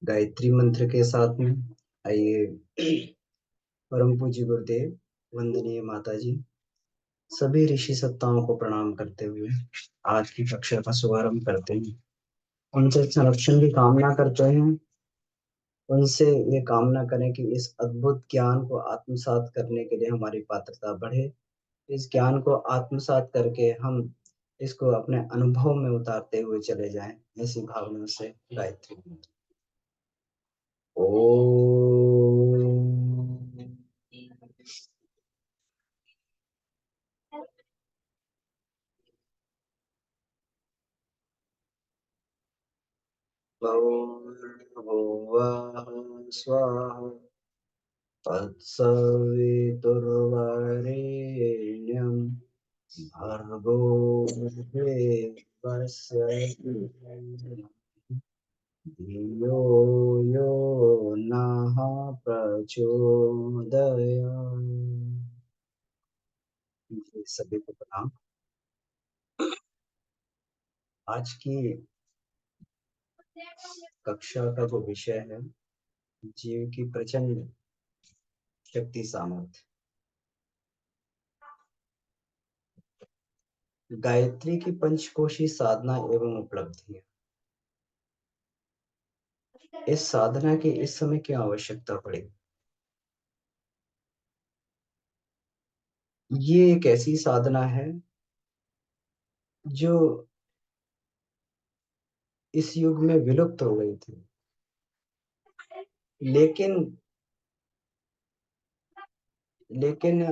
गायत्री मंत्र के साथ में आइए। परम पूज्य गुरुदेव, वंदनीय माता जी, सभी ऋषि सत्ताओं को प्रणाम करते हुए आज की कक्षा का शुभारंभ करते हैं। उनसे संरक्षण की कामना करते हैं। उनसे ये कामना करें कि इस अद्भुत ज्ञान को आत्मसात करने के लिए हमारी पात्रता बढ़े। इस ज्ञान को आत्मसात करके हम इसको अपने अनुभव में उतारते हुए चले जाएं। ऐसी भावना से गायत्री मंत्र। ओम भूर्भुवः स्वः तत्सवितुर्वरेण्यं भर्गो देवस्य धियो यो नः प्रचोदयात्। सभी को प्रणाम। आज की कक्षा का जो विषय है, जीव की प्रचंड शक्ति सामर्थ्य, गायत्री की पंचकोशी साधना एवं उपलब्धियां। इस साधना की इस समय क्यों आवश्यकता पड़ी? ये एक ऐसी साधना है जो इस युग में विलुप्त हो गई थी, लेकिन लेकिन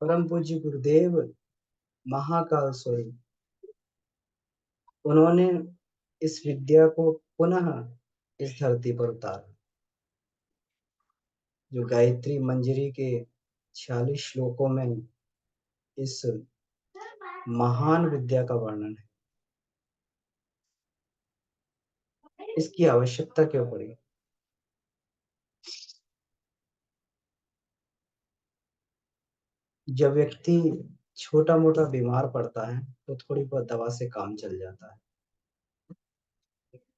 परम पूज्य गुरुदेव महाकाल स्वरूप, उन्होंने इस विद्या को पुनः इस धरती पर उतारा। जो गायत्री मंजरी के 46 श्लोकों में इस महान विद्या का वर्णन है। इसकी आवश्यकता क्यों पड़ी? जब व्यक्ति छोटा मोटा बीमार पड़ता है तो थोड़ी बहुत दवा से काम चल जाता है,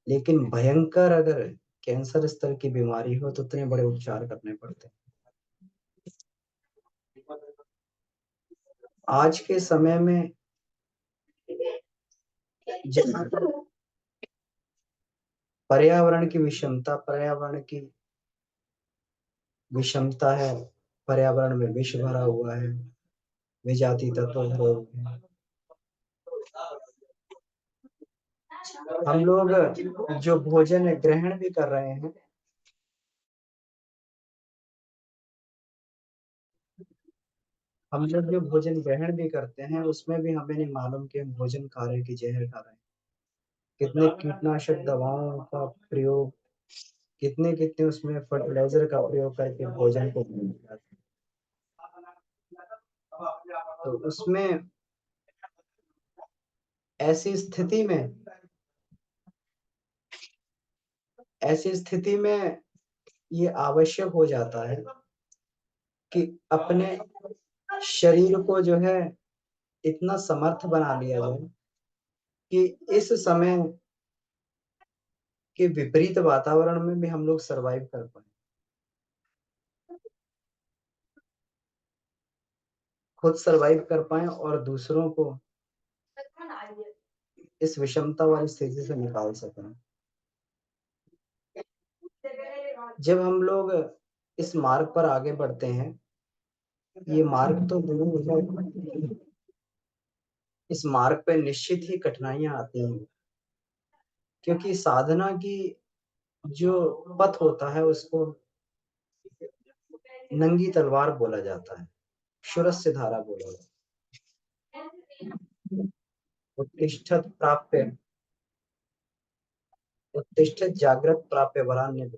लेकिन भयंकर अगर कैंसर स्तर की बीमारी हो तो इतने बड़े उपचार करने पड़ते हैं। आज के समय में जहाँ पर्यावरण की विषमता है, पर्यावरण में विष भरा हुआ है, विजाती तत्व भरे हुए हैं। हम लोग जो भोजन ग्रहण भी कर रहे हैं, हम लोग जो भोजन ग्रहण भी करते हैं उसमें भी हमें नहीं मालूम कि हम भोजन खा रहे हैं कि जहर खा रहे हैं। कितने कीटनाशक दवाओं का प्रयोग, कितने कितने उसमें फर्टिलाइजर का प्रयोग करके भोजन को बनाते हैं। तो उसमें ऐसी स्थिति में ऐसी स्थिति में ये आवश्यक हो जाता है कि अपने शरीर को जो है इतना समर्थ बना लिया जाए कि इस समय के विपरीत वातावरण में भी हम लोग सरवाइव कर पाए, खुद सरवाइव कर पाए और दूसरों को इस विषमता वाली स्थिति से निकाल सकें। जब हम लोग इस मार्ग पर आगे बढ़ते हैं, ये मार्ग तो जरूर है, इस मार्ग पे निश्चित ही कठिनाइयां आती हैं, क्योंकि साधना की जो पथ होता है उसको नंगी तलवार बोला जाता है, शूरस्य धारा बोला जाता है। उत्तिष्ठत प्राप्य, उत्तिष्ठत जागृत प्राप्य वरान्य।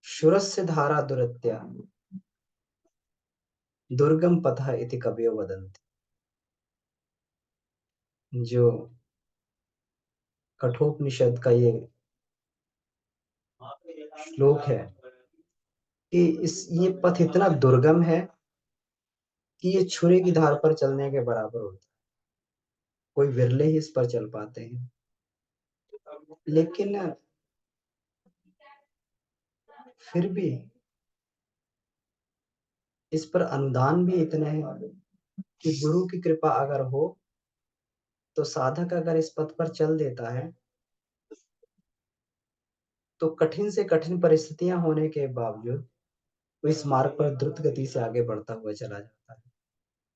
शूरस्य धारा दुरत्या दुर्गम पथ इति कवयो वदन्ति। जो कठोपनिषद का ये श्लोक है कि ये पथ इतना दुर्गम है कि ये छुरे की धार पर चलने के बराबर होता है। कोई विरले ही इस पर चल पाते हैं। लेकिन फिर भी इस पर अनुदान भी इतने हैं कि गुरु की कृपा अगर हो तो साधक अगर इस पथ पर चल देता है तो कठिन से कठिन परिस्थितियां होने के बावजूद वो इस मार्ग पर द्रुत गति से आगे बढ़ता हुआ चला जाता है।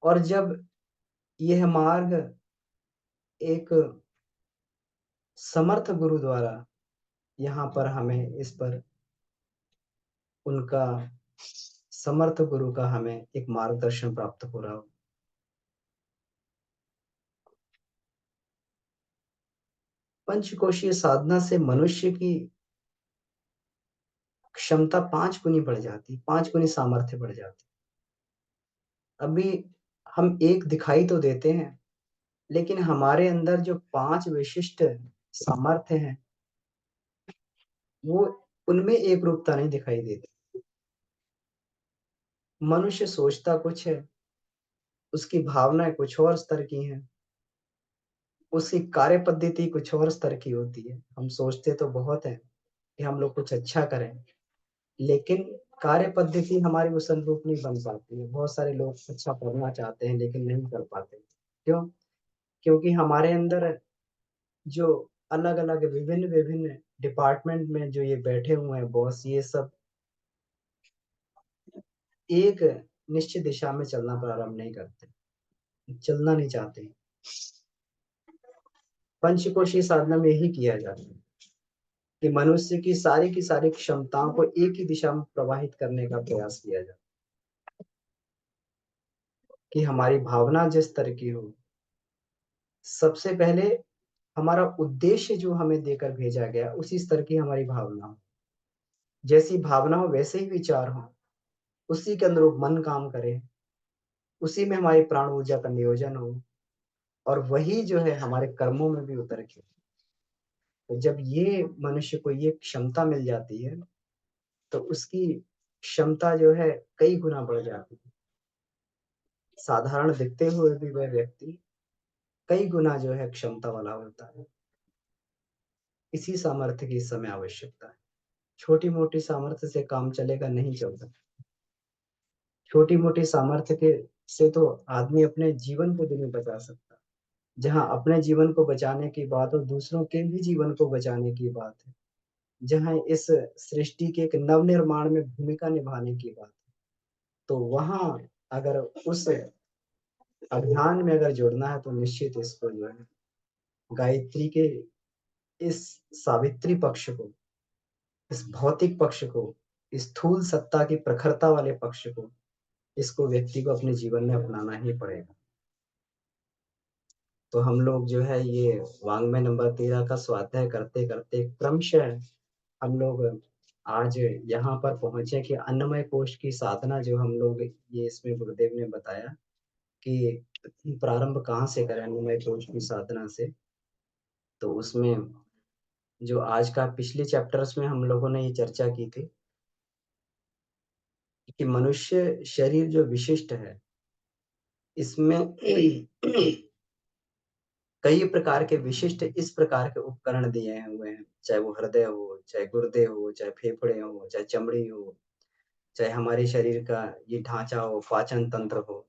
और जब यह मार्ग एक समर्थ गुरु द्वारा यहाँ पर हमें इस पर उनका समर्थ गुरु का हमें एक मार्गदर्शन प्राप्त हो रहा हो। पंचकोशीय साधना से मनुष्य की क्षमता 5 गुनी बढ़ जाती, 5 गुनी सामर्थ्य बढ़ जाती। अभी हम एक दिखाई तो देते हैं, लेकिन हमारे अंदर जो 5 विशिष्ट सामर्थ्य हैं वो उनमें एक रूपता नहीं दिखाई देती। मनुष्य सोचता कुछ है, उसकी भावनाएं कुछ और स्तर की हैं, उसकी कार्य पद्धति कुछ और स्तर की होती है। हम सोचते तो बहुत है कि हम लोग कुछ अच्छा करें, लेकिन कार्य पद्धति हमारी उस अनुरूप नहीं बन पाती है। बहुत सारे लोग अच्छा पढ़ना चाहते हैं लेकिन नहीं कर पाते। क्यों? क्योंकि हमारे अंदर जो अलग अलग विभिन्न विभिन्न डिपार्टमेंट में जो ये बैठे हुए हैं बॉस, ये सब एक निश्चित दिशा में चलना प्रारंभ नहीं करते, चलना नहीं चाहते। पंचकोशीय साधना में यही किया जाता है कि मनुष्य की सारी क्षमताओं को एक ही दिशा में प्रवाहित करने का प्रयास किया जाए, कि हमारी भावना जिस तरह की हो। सबसे पहले हमारा उद्देश्य जो हमें देकर भेजा गया उसी स्तर की हमारी भावना हो। जैसी भावना हो वैसे ही विचार हो, उसी के अनुरूप मन काम करे, उसी में हमारी प्राण ऊर्जा का नियोजन हो, और वही जो है हमारे कर्मों में भी उतर के। तो जब ये मनुष्य को ये क्षमता मिल जाती है तो उसकी क्षमता जो है कई गुना बढ़ जाती है। साधारण दिखते हुए भी वह व्यक्ति कई गुना जो है क्षमता वाला होता है। इसी सामर्थ्य की इस समय आवश्यकता है। छोटी मोटी सामर्थ्य से काम चलेगा नहीं चलता। छोटी मोटी सामर्थ्य के से तो आदमी अपने जीवन को भी नहीं बचा सकता। जहाँ अपने जीवन को बचाने की बात हो, दूसरों के भी जीवन को बचाने की बात है, जहाँ इस सृष्टि के एक नवनिर्माण में भूमिका निभाने की बात है, तो वहां अगर उस अभियान में अगर जुड़ना है तो निश्चित इसको जो है गायत्री के इस सावित्री पक्ष को, इस भौतिक पक्ष को, इस स्थूल सत्ता की प्रखरता वाले पक्ष को, इसको व्यक्ति को अपने जीवन में अपनाना ही पड़ेगा। तो हम लोग जो है ये वाङ्मय नंबर 13 का स्वाध्याय करते करते क्रमशः हम लोग आज यहाँ पर पहुंचे कि अन्नमय कोश की साधना जो हम लोग ये इसमें गुरुदेव ने बताया कि प्रारंभ कहाँ से करें अन्नमय कोश की साधना से। तो उसमें जो आज का पिछले चैप्टर्स में हम लोगों ने ये चर्चा की थी कि मनुष्य शरीर जो विशिष्ट है इसमें कई प्रकार के विशिष्ट इस प्रकार के उपकरण दिए हुए हैं, चाहे वो हृदय हो, चाहे गुर्दे हो, चाहे फेफड़े हो, चाहे चमड़ी हो, चाहे हमारे शरीर का ये ढांचा हो, पाचन तंत्र हो।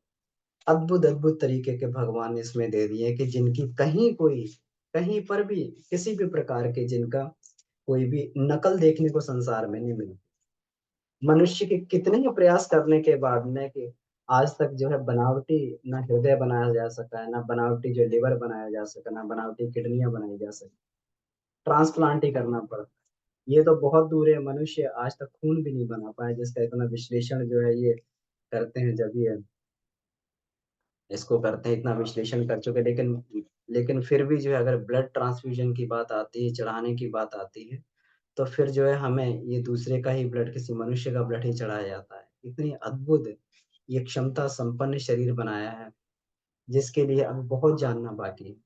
अद्भुत अद्भुत तरीके के भगवान ने इसमें दे दिए कि जिनकी कहीं पर भी किसी भी प्रकार के जिनका कोई भी नकल देखने को संसार में नहीं मिली। मनुष्य के कितने ही प्रयास करने के बाद में कि आज तक जो है बनावटी ना हृदय बनाया जा सका है, ना बनावटी जो लिवर बनाया जा सका, ना बनावटी किडनियां बनाई जा सकी। ट्रांसप्लांट ही करना पड़ा। ये तो बहुत दूर है, मनुष्य आज तक खून भी नहीं बना पाया जिसका इतना विश्लेषण जो है ये करते हैं। जब ये इसको करते हैं इतना विश्लेषण कर चुके, लेकिन फिर भी जो है अगर ब्लड ट्रांसफ्यूजन की बात आती है, चढ़ाने की बात आती है, तो फिर जो है हमें ये दूसरे का ही ब्लड, किसी मनुष्य का ब्लड ही चढ़ाया जाता है। इतनी अद्भुत ये क्षमता संपन्न शरीर बनाया है जिसके लिए अब बहुत जानना बाकी है।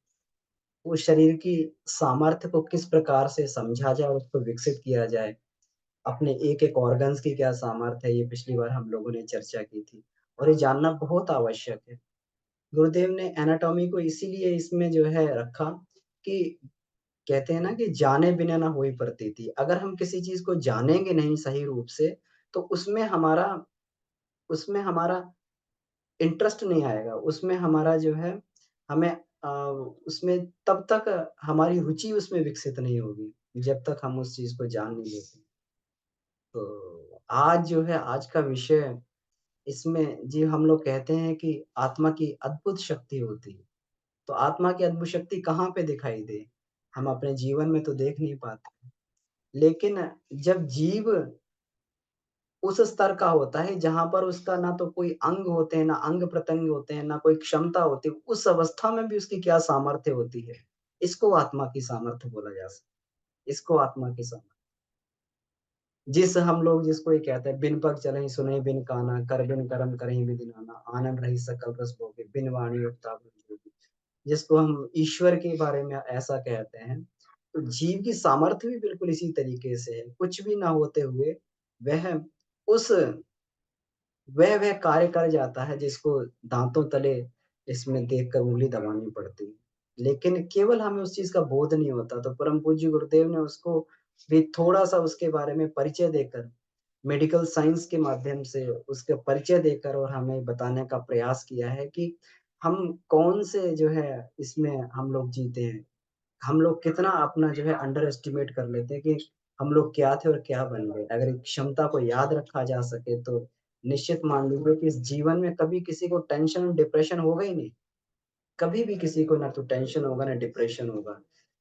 उस शरीर की सामर्थ्य को किस प्रकार से समझा जाए और उसको विकसित किया जाए, अपने एक एक ऑर्गन्स की क्या सामर्थ्य है, ये पिछली बार हम लोगों ने चर्चा की थी और ये जानना बहुत आवश्यक है। गुरुदेव ने एनाटॉमी को इसीलिए इसमें जो है रखा कि कहते हैं ना कि जाने बिना ना होई प्रतीति। अगर हम किसी चीज़ को जानेंगे नहीं सही रूप से, तो उसमें हमारा इंटरेस्ट नहीं आएगा। उसमें हमारा जो है हमें उसमें तब तक हमारी रुचि उसमें विकसित नहीं होगी, जब तक हम उस चीज़ को जान नहीं लेते। तो आज जो है आज का विषय इसमें जी हम लोग कहते हैं कि आत्मा की अद्भुत शक्ति होती है। तो आत्मा की अद्भुत शक्ति कहाँ पे दिखाई दे? हम अपने जीवन में तो देख नहीं पाते। लेकिन जब जीव उस स्तर का होता है जहाँ पर उसका ना तो कोई अंग होते हैं, ना अंग-प्रत्यंग होते हैं, ना कोई क्षमता होती है, उस अवस्था में भी उसकी क्या सामर्थ्य होती है। इसको आत्मा की सामर्थ्य बोला जा सकता है। इसको आत्मा की सामर्थ्य हम लोग जिसको ये कहते हैं, बिन पग चलहिं सुनहिं बिन काना, कर बिन करम करहिं विधि नाना, आनन रहिं सकल रस भोगे, बिन वाणी उक्ता बिन जोगी। जिसको हम ईश्वर के बारे में ऐसा कहते हैं, तो जीव की सामर्थ्य भी बिल्कुल इसी तरीके से है। कुछ भी ना होते हुए वह उस वह कार्य कर जाता है जिसको दाँतों तले इसमें देखकर उँगली दबानी पड़ती है। लेकिन केवल हमें उस चीज़ का बोध नहीं होता, तो परम पूज्य गुरुदेव ने उसको भी थोड़ा-सा उसके बारे में परिचय देकर, मेडिकल साइंस के माध्यम से उसका परिचय देकर और हमें बताने का प्रयास किया है कि हम कौन से जो है इसमें हम लोग जीते हैं। हम लोग कितना अपना जो है अंडर एस्टिमेट कर लेते हैं कि हम लोग क्या थे और क्या बन गए। अगर एक क्षमता को याद रखा जा सके तो निश्चित मान लीजिए कि इस जीवन में कभी किसी को टेंशन और डिप्रेशन होगा ही नहीं। कभी भी किसी को ना तो टेंशन होगा ना डिप्रेशन होगा।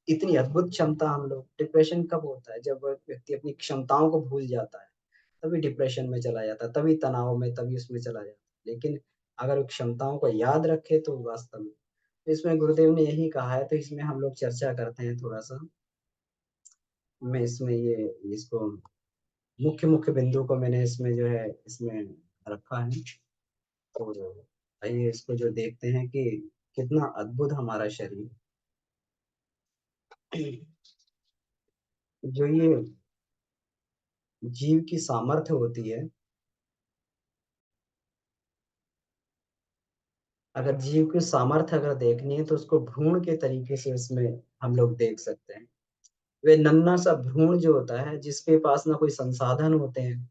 इतनी अद्भुत क्षमता हम लोग डिप्रेशन कब होता है? जब वह व्यक्ति अपनी क्षमताओं को भूल जाता है, तभी डिप्रेशन में चला जाता है, तभी तनाव में, तभी उसमें चला जाता है। लेकिन अगर वो क्षमताओं को याद रखे तो वास्तव में इसमें गुरुदेव ने यही कहा है, तो इसमें हम लोग चर्चा करते हैं थोड़ा-सा। मैं इसमें ये इसको मुख्य-मुख्य बिंदु को मैंने इसमें जो है इसमें रखा है। और आइए इसको जो देखते हैं कि कितना अद्भुत हमारा शरीर जो ये जीव की सामर्थ्य होती है, अगर जीव की सामर्थ्य अगर देखनी है तो उसको भ्रूण के तरीके से इसमें हम लोग देख सकते हैं। वे नन्हा-सा भ्रूण जो होता है जिसके पास ना कोई संसाधन होते हैं,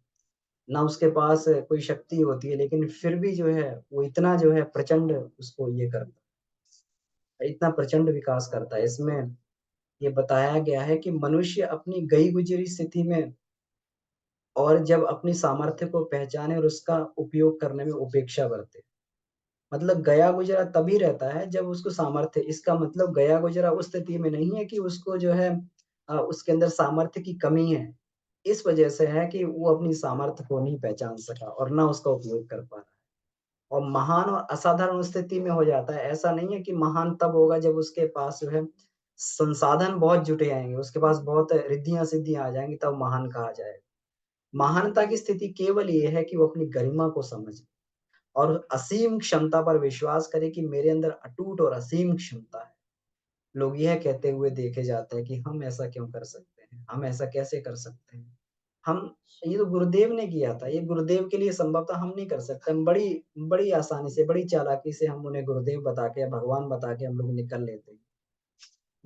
ना उसके पास कोई शक्ति होती है, लेकिन फिर भी जो है वो इतना जो है प्रचंड उसको ये करता है, इतना प्रचंड विकास करता है। इसमें ये बताया गया है कि मनुष्य अपनी गई गुज़री स्थिति में और जब अपनी सामर्थ्य को पहचाने और उसका उपयोग करने में उपेक्षा बरते। मतलब गया गुज़रा तभी रहता है जब उसको सामर्थ्य, इसका मतलब गया गुज़रा उस स्थिति में नहीं है कि उसको जो है उसके अंदर सामर्थ्य की कमी है। इस वजह से है कि वो अपनी सामर्थ्य को नहीं पहचान सका और ना उसका उपयोग कर पा रहा है। और महान और असाधारण स्थिति में हो जाता है। ऐसा नहीं है कि महान तब होगा जब उसके पास जो है संसाधन बहुत जुट जाएँगे, उसके पास बहुत रिद्धियाँ-सिद्धियाँ आ जाएँगी तब महान कहा जाएगा। महानता की स्थिति केवल ये है कि वो अपनी गरिमा को समझे और असीम क्षमता पर विश्वास करे कि मेरे अंदर अटूट और असीम क्षमता है। लोग यह कहते हुए देखे जाते हैं कि हम ऐसा क्यों कर सकते हैं? हम ऐसा कैसे कर सकते हैं? हम ये तो गुरुदेव ने किया था, ये गुरुदेव के लिए संभव था, हम नहीं कर सकते। हम बड़ी बड़ी आसानी से, बड़ी चालाकी से हम उन्हें गुरुदेव बता के, भगवान बता के हम लोग निकल लेते हैं।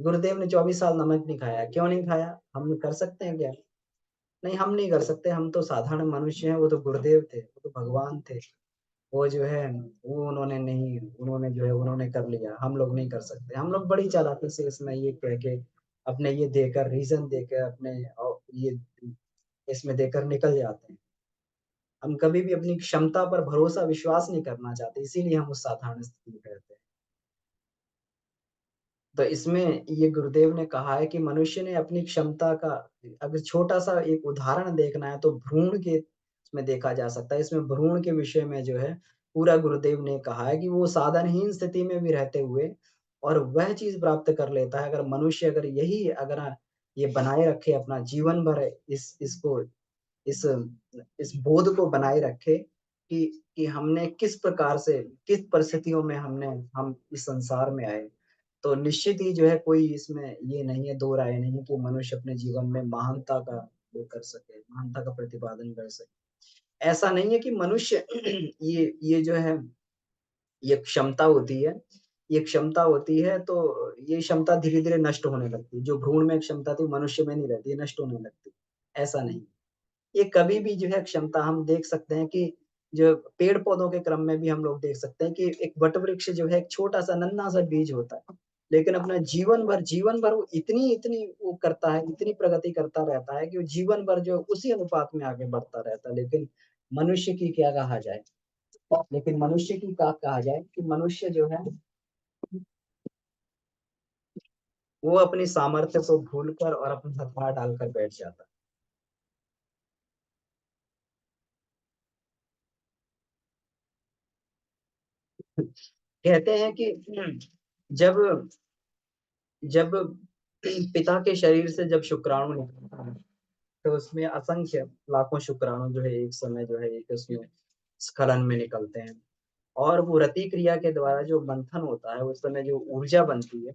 गुरुदेव ने 24 साल नमक नहीं खाया, क्यों नहीं खाया? हम कर सकते हैं क्या? नहीं, हम नहीं कर सकते, हम तो साधारण मनुष्य हैं, वो तो गुरुदेव थे, वो तो भगवान थे। वो जो है, वो उन्होंने नहीं, उन्होंने जो है उन्होंने कर लिया, हम लोग नहीं कर सकते। हम लोग बड़ी चालाकी से इसमें ये कह के, अपने ये देकर, रीज़न देकर अपने ये इसमें देकर निकल जाते हैं। हम कभी भी अपनी क्षमता पर भरोसा, विश्वास नहीं करना चाहते, इसीलिए हम उस साधारण स्थिति में रहते हैं। तो इसमें ये गुरुदेव ने कहा है कि मनुष्य ने अपनी क्षमता का अगर छोटा-सा एक उदाहरण देखना है तो भ्रूण के इसमें देखा जा सकता है। इसमें भ्रूण के विषय में जो है पूरा गुरुदेव ने कहा है कि वो साधनहीन स्थिति में भी रहते हुए और वह चीज़ प्राप्त कर लेता है। अगर मनुष्य अगर यही अगर ये बनाए रखे अपना जीवन भर इस इस बोध को बनाए रखे कि हमने किस प्रकार से, किस परिस्थितियों में हम इस संसार में आए। तो निश्चित ही जो है कोई इसमें ये नहीं है, दो राय नहीं कि मनुष्य अपने जीवन में महानता का वो कर सके, महानता का प्रतिपादन कर सके। ऐसा नहीं है कि मनुष्य ये जो है ये क्षमता होती है, ये क्षमता होती है तो ये क्षमता धीरे-धीरे नष्ट होने लगती है। जो भ्रूण में क्षमता थी मनुष्य में नहीं रहती, ये नष्ट होने लगती है, ऐसा नहीं। ये कभी भी जो है क्षमता हम देख सकते हैं कि जो पेड़-पौधों के क्रम में भी हम लोग देख सकते हैं कि एक वटवृक्ष जो है एक छोटा-सा नन्हा-सा बीज होता है। लेकिन अपना जीवन भर वो इतनी वो करता है, इतनी प्रगति करता रहता है कि वो जीवन भर जो उसी अनुपात में आगे बढ़ता रहता है। लेकिन मनुष्य की क्या कहा जाए? लेकिन मनुष्य की क्या कहा जाए कि मनुष्य जो है वो अपनी सामर्थ्य को भूलकर और अपना हथियार डालकर बैठ जाता है। कहते हैं कि जब जब पिता के शरीर से जब शुक्राणु निकलता है तो उसमें असंख्य लाखों शुक्राणु जो है एक समय जो है एक उसमें स्खलन में निकलते हैं और वो रति क्रिया के द्वारा जो मंथन होता है उस समय जो ऊर्जा बनती है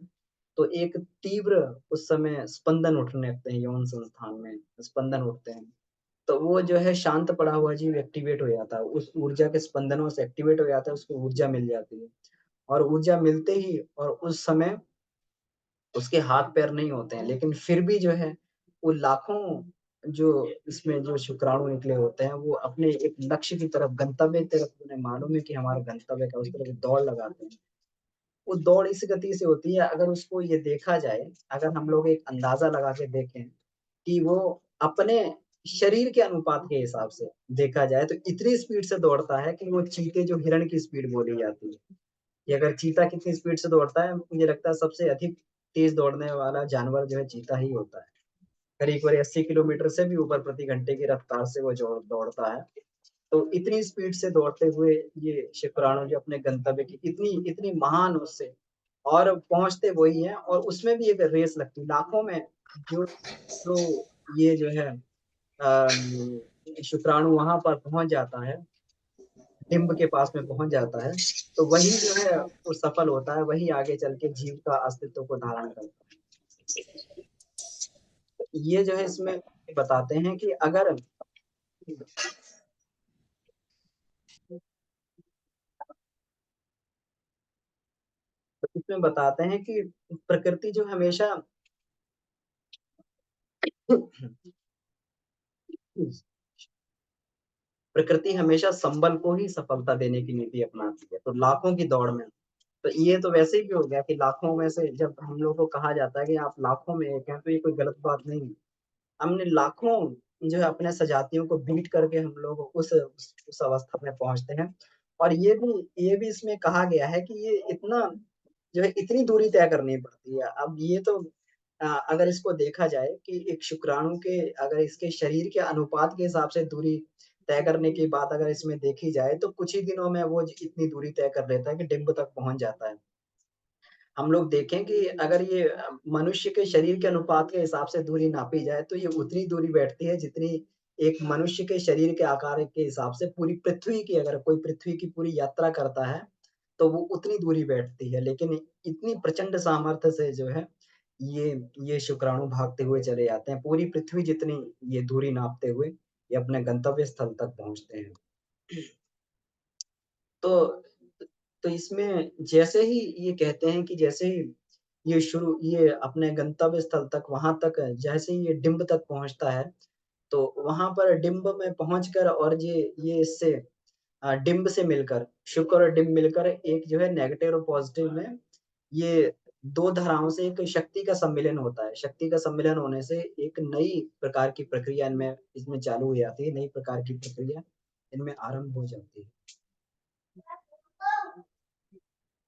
तो एक तीव्र उस समय स्पंदन उठने लगते हैं यौन संस्थान में स्पंदन उठते हैं तो वो जो है शांत पड़ा हुआ जीव एक्टिवेट हो जाता है उस ऊर्जा के स्पंदनों से एक्टिवेट हो जाता है उसको ऊर्जा मिल जाती है और ऊर्जा मिलते ही और उस समय उसके हाथ पैर नहीं होते हैं लेकिन फिर भी जो है वो लाखों जो इसमें जो शुक्राणु निकले होते हैं वो अपने एक लक्ष्य की तरफ गंतव्य की तरफ उन्हें मालूम है कि हमारा गंतव्य का उस तरफ दौड़ लगाते हैं वो दौड़ इस गति से होती है अगर उसको ये देखा जाए अगर हम लोग एक अंदाजा लगा के देखें कि वो अपने शरीर के अनुपात के हिसाब से देखा जाए तो इतनी स्पीड से दौड़ता है कि वो चीते जो हिरण की स्पीड बोली जाती है कि अगर चीता कितनी स्पीड से दौड़ता है मुझे लगता है सबसे अधिक तेज दौड़ने वाला जानवर जो है चीता ही होता है करीब करीब 80 किलोमीटर से भी ऊपर प्रति घंटे की रफ्तार से वो जो दौड़ता है तो इतनी स्पीड से दौड़ते हुए ये शुक्राणु जो अपने गंतव्य की इतनी इतनी महान उससे और पहुंचते वही है और उसमें भी एक रेस लगती है लाखों में जो जो ये जो है शुक्राणु वहां पर पहुंच जाता है डिंब के पास में पहुंच जाता है तो वही जो है वो सफल होता है वही आगे चल के जीव का अस्तित्व को धारण करता है ये जो है इसमें बताते हैं कि अगर इसमें बताते हैं कि प्रकृति जो हमेशा प्रकृति हमेशा संबल को ही सफलता देने की नीति अपनाती है तो लाखों की दौड़ में तो ये तो वैसे ही भी हो गया कि लाखों में से जब हम लोग को कहा जाता है कि आप लाखों में एक हैं तो ये कोई गलत बात नहीं है हमने लाखों जो है अपने सजातियों को बीट करके हम लोग उस अवस्था में पहुंचते हैं और ये भी इसमें कहा गया है कि ये इतना जो है इतनी दूरी तय करनी पड़ती है अब ये तो अगर इसको देखा जाए कि एक शुक्राणु के अगर इसके शरीर के अनुपात के हिसाब से दूरी तय करने की बात अगर इसमें देखी जाए तो कुछ ही दिनों में वो इतनी दूरी तय कर लेता है कि डिंब तक पहुंच जाता है हम लोग देखें कि अगर ये मनुष्य के शरीर के अनुपात के हिसाब से दूरी नापी जाए तो ये उतनी दूरी बैठती है जितनी एक मनुष्य के शरीर के आकार के हिसाब से पूरी पृथ्वी की अगर कोई पृथ्वी की पूरी यात्रा करता है तो वो उतनी दूरी बैठती है लेकिन इतनी प्रचंड सामर्थ्य से जो है ये ये शुक्राणु भागते हुए चले जाते हैं पूरी पृथ्वी जितनी ये दूरी नापते हुए ये अपने गंतव्य स्थल तक पहुंचते हैं तो तो इसमें जैसे ही ये कहते हैं कि जैसे ही ये अपने गंतव्य स्थल तक वहां तक जैसे ही ये डिंब तक पहुंचता है तो वहां पर डिंब में पहुंचकर और ये इससे डिंब से मिलकर शुक्र और डिंब मिलकर एक जो है नेगेटिव और पॉजिटिव में ये दो धाराओं से एक शक्ति का सम्मिलन होता है शक्ति का सम्मिलन होने से एक नई प्रकार की प्रक्रिया इनमें इसमें चालू हो जाती है नई प्रकार की प्रक्रिया इनमें आरंभ हो जाती है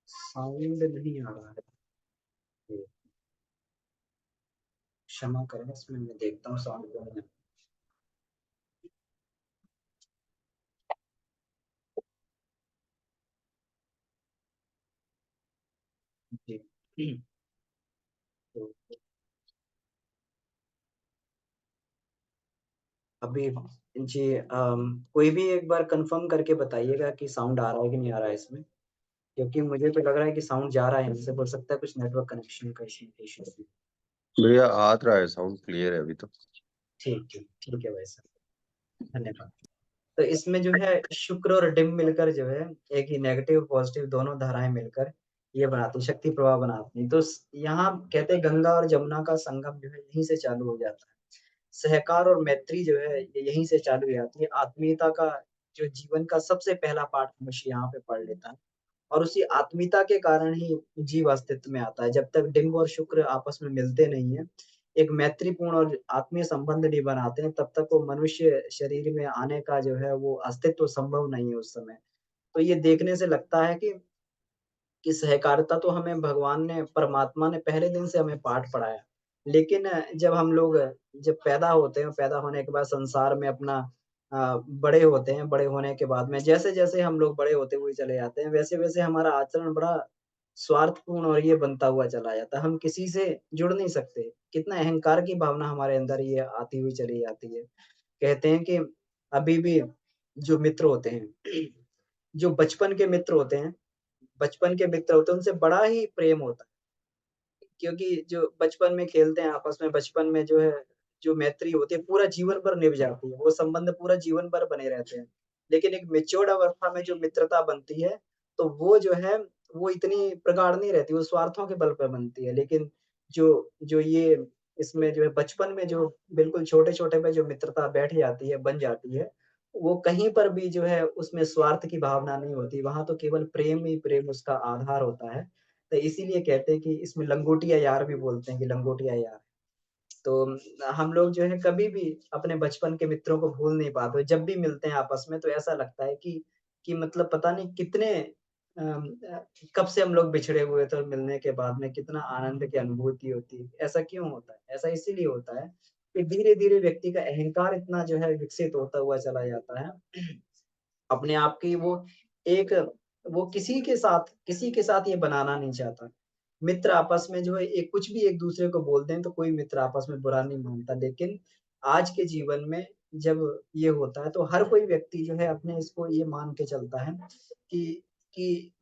साउंड नहीं आ रहा है क्षमा करें इसमें मैं देखता हूँ साउंड को मैं जी तो अभी जी कोई भी एक बार कंफर्म करके बताइएगा कि साउंड आ रहा है कि नहीं आ रहा है इसमें क्योंकि मुझे तो लग रहा है कि साउंड जा रहा है यहाँ से हो सकता है कुछ नेटवर्क कनेक्शन का इसमें इशू है भैया आ रहा है साउंड क्लियर है अभी तो। ठीक ठीक ठीक है भाई साहब धन्यवाद तो इसमें जो है शुक्र और डिम्ब मिलकर जो है एक ही नेगेटिव पॉजिटिव दोनों धाराएँ मिलकर ये बनाती हैं, शक्ति प्रवाह बनाती हैं। तो स यहाँ कहते हैं गंगा और जमुना का संगम जो है यहीं से चालू हो जाता है। सहकार और मैत्री जो है ये यहीं से चालू हो जाती है। आत्मीयता का जो जीवन का सबसे पहला पाठ मनुष्य यहाँ पे पढ़ लेता है और उसी आत्मीयता के कारण ही जीव अस्तित्व में आता है। जब तक डिम्ब और शुक्र आपस में मिलते नहीं हैं, एक मैत्रीपूर्ण और आत्मीय संबंध नहीं बनाते हैं, तब तक वो मनुष्य शरीर में आने का जो है वो अस्तित्व संभव नहीं है उस समय। तो ये देखने से लगता है कि सहकारिता तो हमें भगवान ने परमात्मा ने पहले दिन से हमें पाठ पढ़ाया। लेकिन जब हम लोग जब पैदा होते हैं, पैदा होने के बाद संसार में अपना बड़े होते हैं, बड़े होने के बाद में जैसे-जैसे हम लोग बड़े होते हुए चले जाते हैं, वैसे-वैसे हमारा आचरण बड़ा स्वार्थपूर्ण और ये बनता हुआ चला जाता है। हम किसी से जुड़ नहीं सकते। कितना अहंकार की भावना हमारे अंदर ये आती हुई चली जाती है। कहते हैं कि अभी भी जो मित्र होते हैं, जो बचपन के मित्र होते हैं बचपन के मित्र होते हैं, उनसे बड़ा ही प्रेम होता है। क्योंकि जो बचपन में खेलते हैं आपस में, बचपन में जो है, जो मैत्री होती है, पूरा जीवन भर निभ जाती है। वो संबंध पूरा जीवन भर बने रहते हैं। लेकिन एक मैच्योर्ड अवस्था में जो मित्रता बनती है, तो वो जो है, वो इतनी प्रगाढ़ नहीं रहती, वो स्वार्थों के बल पे बनती है। लेकिन जो जो ये इसमें जो है बचपन में जो बिल्कुल छोटे-छोटे में जो मित्रता बैठ जाती है, बन जाती है, वो कहीं पर भी जो है उसमें स्वार्थ की भावना नहीं होती। वहाँ तो केवल प्रेम ही प्रेम उसका आधार होता है। तो इसीलिए कहते हैं कि इसमें लंगोटिया यार भी बोलते हैं कि लंगोटिया यार। तो हम लोग जो है कभी भी अपने बचपन के मित्रों को भूल नहीं पाते। जब भी मिलते हैं आपस में तो ऐसा लगता है कि मतलब पता नहीं कितने अम, अ, कब से हम लोग बिछड़े हुए थे और मिलने के बाद में कितना आनंद की अनुभूति होती है। ऐसा क्यों होता है? ऐसा इसीलिए होता है कि धीरे-धीरे व्यक्ति का अहंकार इतना जो है विकसित होता हुआ चला जाता है। अपने आप की एक वो किसी के साथ ये बनाना नहीं चाहता। मित्र आपस में जो है एक कुछ भी एक-दूसरे को बोलते हैं तो कोई मित्र आपस में बुरा नहीं मानता। लेकिन आज के जीवन में जब ये होता है तो हर कोई व्यक्ति जो है अपने इसको ये मान के चलता है कि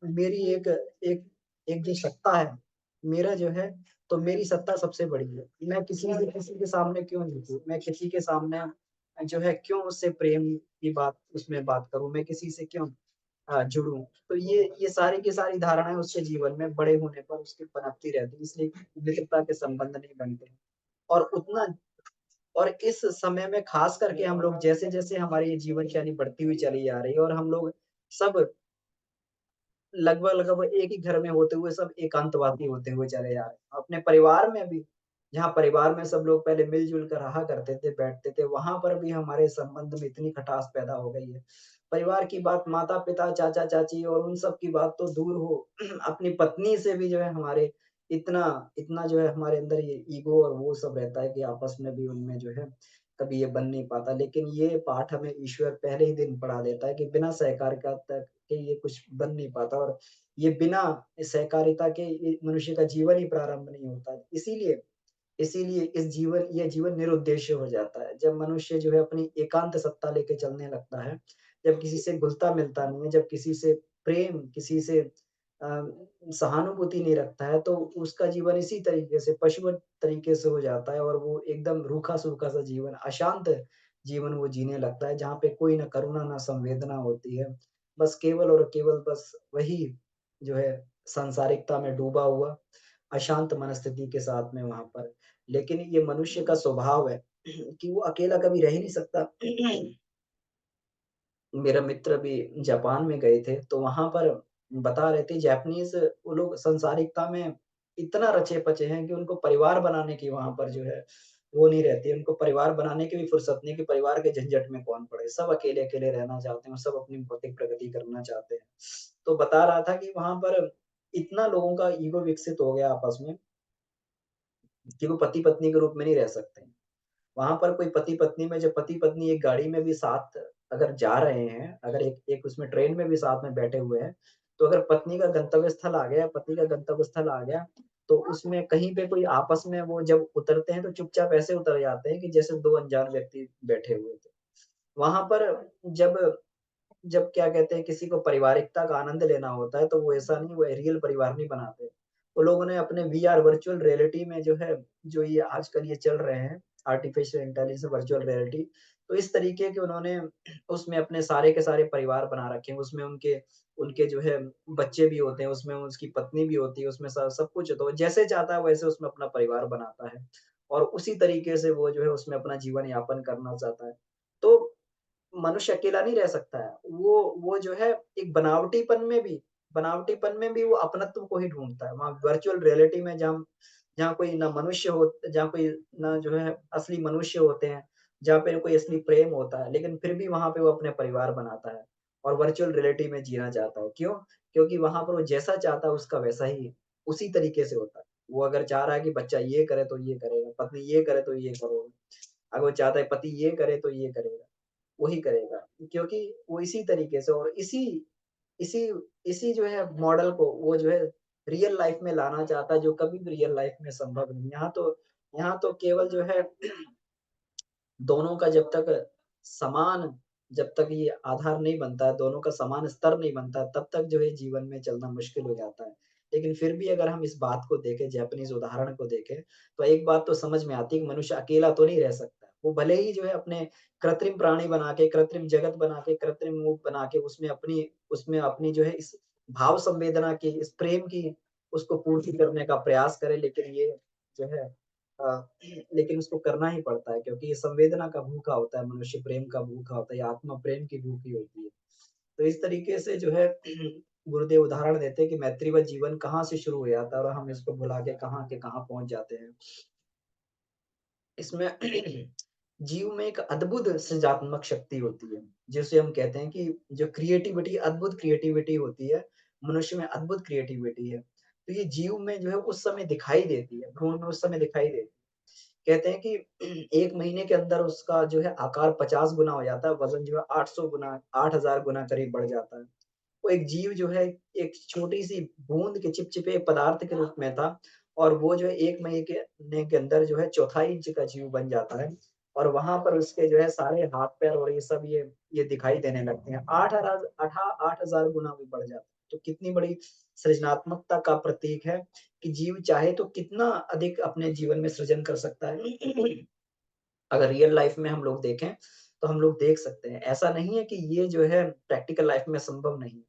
मेरी एक एक एक जो सत्ता है, मेरा जो है तो मेरी सत्ता सबसे बड़ी है। मैं किसी के सामने क्यों झुकूँ? मैं किसी के सामने जो है क्यों उससे प्रेम की बात उसमें बात करूँ? मैं किसी से क्यों जुड़ूँ? तो ये सारी की सारी धारणाएँ उसके जीवन में बड़े होने पर उसकी पनपती रहती है, इसलिए मित्रता के संबंध नहीं बनते। और उतना और इस समय में ख़ास करके हम लोग जैसे-जैसे हमारी ये जीवन शैली बढ़ती हुई चली जा रही है और हम लोग सब लगभग-लगभग एक ही घर में होते हुए सब एकांतवादी होते हुए चले जा रहे हैं। अपने परिवार में भी, जहाँ परिवार में सब लोग पहले मिल-जुल कर रहा करते थे, बैठते थे, वहाँ पर भी हमारे संबंध में इतनी खटास पैदा हो गई है। परिवार की बात माता-पिता, चाचा-चाची और उन सब की बात तो दूर हो, अपनी पत्नी से भी जो है हमारे इतना इतना जो है हमारे अंदर ये ईगो और वो सब रहता है कि आपस में भी उनमें जो है कभी ये बन नहीं पाता। लेकिन ये पाठ हमें ईश्वर पहले ही दिन पढ़ा देता है कि बिना सहकारिता के ये कुछ बन नहीं पाता और ये बिना सहकारिता के ये मनुष्य का जीवन ही प्रारंभ नहीं होता। इसीलिए इसीलिए ये जीवन निरुद्देश्य हो जाता है। जब मनुष्य जो है अपनी एकांत सत्ता लेके चलने लगता है, जब किसी से घुलता-मिलता नहीं है, जब किसी से प्रेम, किसी से अ, सहानुभूति नहीं रखता है, तो उसका जीवन इसी तरीके से पशुवत तरीके से हो जाता है और वो एकदम रूखा-सूखा सा जीवन, अशांत जीवन वो जीने लगता है, जहाँ पे कोई ना करुणा, ना संवेदना होती है। बस केवल और केवल बस वही जो है सांसारिकता में डूबा हुआ, अशांत मनस्थिति के साथ में वहाँ पर। लेकिन ये मनुष्य का स्वभाव है कि वो अकेला कभी रह ही नहीं सकता। मेरा मित्र भी जापान में गए थे, तो वहाँ पर बता रहे थे जापानीज़ वो लोग सांसारिकता में इतना रचे-पचे हैं कि उनको परिवार बनाने की वहाँ पर जो है, वो नहीं रहती है। उनको परिवार बनाने की भी फुर्सत नहीं कि परिवार के झंझट में कौन पड़े। सब अकेले-अकेले रहना चाहते हैं और सब अपनी भौतिक प्रगति करना चाहते हैं। तो बता रहा था कि वहाँ पर इतना लोगों का ईगो विकसित हो गया आपस में कि वो पति-पत्नी के रूप में नहीं रह सकते। वहाँ पर कोई पति-पत्नी में जब पति-पत्नी एक गाड़ी में भी साथ अगर जा रहे हैं, अगर एक एक उसमें ट्रेन में भी साथ में बैठे हुए हैं, तो अगर पत्नी का गंतव्य स्थल आ गया, पति का गंतव्य स्थल आ गया, तो उसमें कहीं पे कोई आपस में वो जब उतरते हैं, तो चुपचाप ऐसे उतर जाते हैं कि जैसे 2 अनजान व्यक्ति बैठे हुए थे। वहाँ पर जब जब क्या कहते हैं किसी को पारिवारिकता का आनंद लेना होता है, तो वो ऐसा नहीं वो रियल परिवार नहीं बनाते। वो लोगों ने अपने वीआर वर्चुअल रियलिटी में जो है, जो ये आजकल ये चल रहे हैं, आर्टिफिशियल इंटेलिजेंस वर्चुअल रियलिटी, तो इस तरीके के उन्होंने उसमें अपने सारे के सारे परिवार बना रखे हैं, उसमें उनके उनके जो है बच्चे भी होते हैं, उसमें उसकी पत्नी भी होती है, उसमें सब सब कुछ होता है। वो जैसे चाहता है वैसे उसमें अपना परिवार बनाता है और उसी तरीके से वो जो है उसमें अपना जीवन यापन करना चाहता है। तो मनुष्य अकेला नहीं रह सकता है। वो जो है एक बनावटीपन में भी वो अपनत्व को ही ढूँढता है। वहाँ वर्चुअल रियलिटी में जहाँ कोई ना मनुष्य हो जहाँ कोई ना जो है असली मनुष्य होते हैं, जहाँ पे कोई असली प्रेम होता है, लेकिन फिर भी वहाँ पे वो अपने परिवार बनाता है और वर्चुअल रियलिटी में जीना चाहता है। क्यों? क्योंकि वहाँ पर वो जैसा चाहता है उसका वैसा ही उसी तरीके से होता है। वो अगर चाह रहा है कि बच्चा ये करे तो ये करेगा, पत्नी ये करे तो ये करेगा। अगर वो चाहता है पति ये करे तो ये करेगा। वही करेगा क्योंकि वो इसी तरीके से और इसी इसी जो है मॉडल को वो जो है रियल लाइफ में लाना चाहता है जो कभी भी रियल लाइफ में संभव नहीं। यहाँ तो केवल जो है दोनों का समान जब तक ये आधार नहीं बनता है, दोनों का समान स्तर नहीं बनता, तब तक जो है जीवन में चलना मुश्किल हो जाता है। लेकिन फिर भी अगर हम इस बात को देखें, जैपनीज़ उदाहरण को देखें, तो एक बात तो समझ में आती है कि मनुष्य अकेला तो नहीं रह सकता। वो भले ही जो है अपने कृत्रिम प्राणी बना के, कृत्रिम जगत बना के, कृत्रिम रूप बना के उसमें अपनी जो है इस भाव संवेदना की, इस प्रेम की उसको पूर्ति करने का प्रयास करे, लेकिन ये जो है लेकिन उसको करना ही पड़ता है क्योंकि ये संवेदना का भूखा होता है, मनुष्य प्रेम का भूखा होता है, ये आत्मा प्रेम की भूखी होती है। तो इस तरीके से जो है गुरुदेव उदाहरण देते हैं कि मैत्रीवत जीवन कहाँ से शुरू हो जाता है और हम इसको भुला के कहाँ के कहाँ पहुँच जाते हैं। इसमें जीव में एक अद्भुत सृजनात्मक शक्ति होती है, जिसे हम कहते हैं कि जो क्रिएटिविटी अद्भुत क्रिएटिविटी होती है, मनुष्य में अद्भुत क्रिएटिविटी है। तो ये जीव में जो है उस समय दिखाई देती है, भ्रूण में उस समय दिखाई देती है। कहते हैं कि 1 महीने के अंदर उसका जो है आकार 50 गुना हो जाता है, वज़न जो है 800 गुना 8000 गुना करीब बढ़ जाता है। वो एक जीव जो है एक छोटी-सी बूँद के चिपचिपे पदार्थ के रूप में था और वो जो है 1 महीने के अंदर जो है चौथाई इंच का जीव बन जाता है और वहाँ पर उसके जो है सारे हाथ-पैर और ये सब ये दिखाई देने लगते हैं। 8000 गुना भी बढ़ जाता है। तो कितनी बड़ी सृजनात्मकता का प्रतीक है कि जीव चाहे तो कितना अधिक अपने जीवन में सृजन कर सकता है। अगर रियल लाइफ में हम लोग देखें, तो हम लोग देख सकते हैं। ऐसा नहीं है कि ये जो है प्रैक्टिकल लाइफ में संभव नहीं है।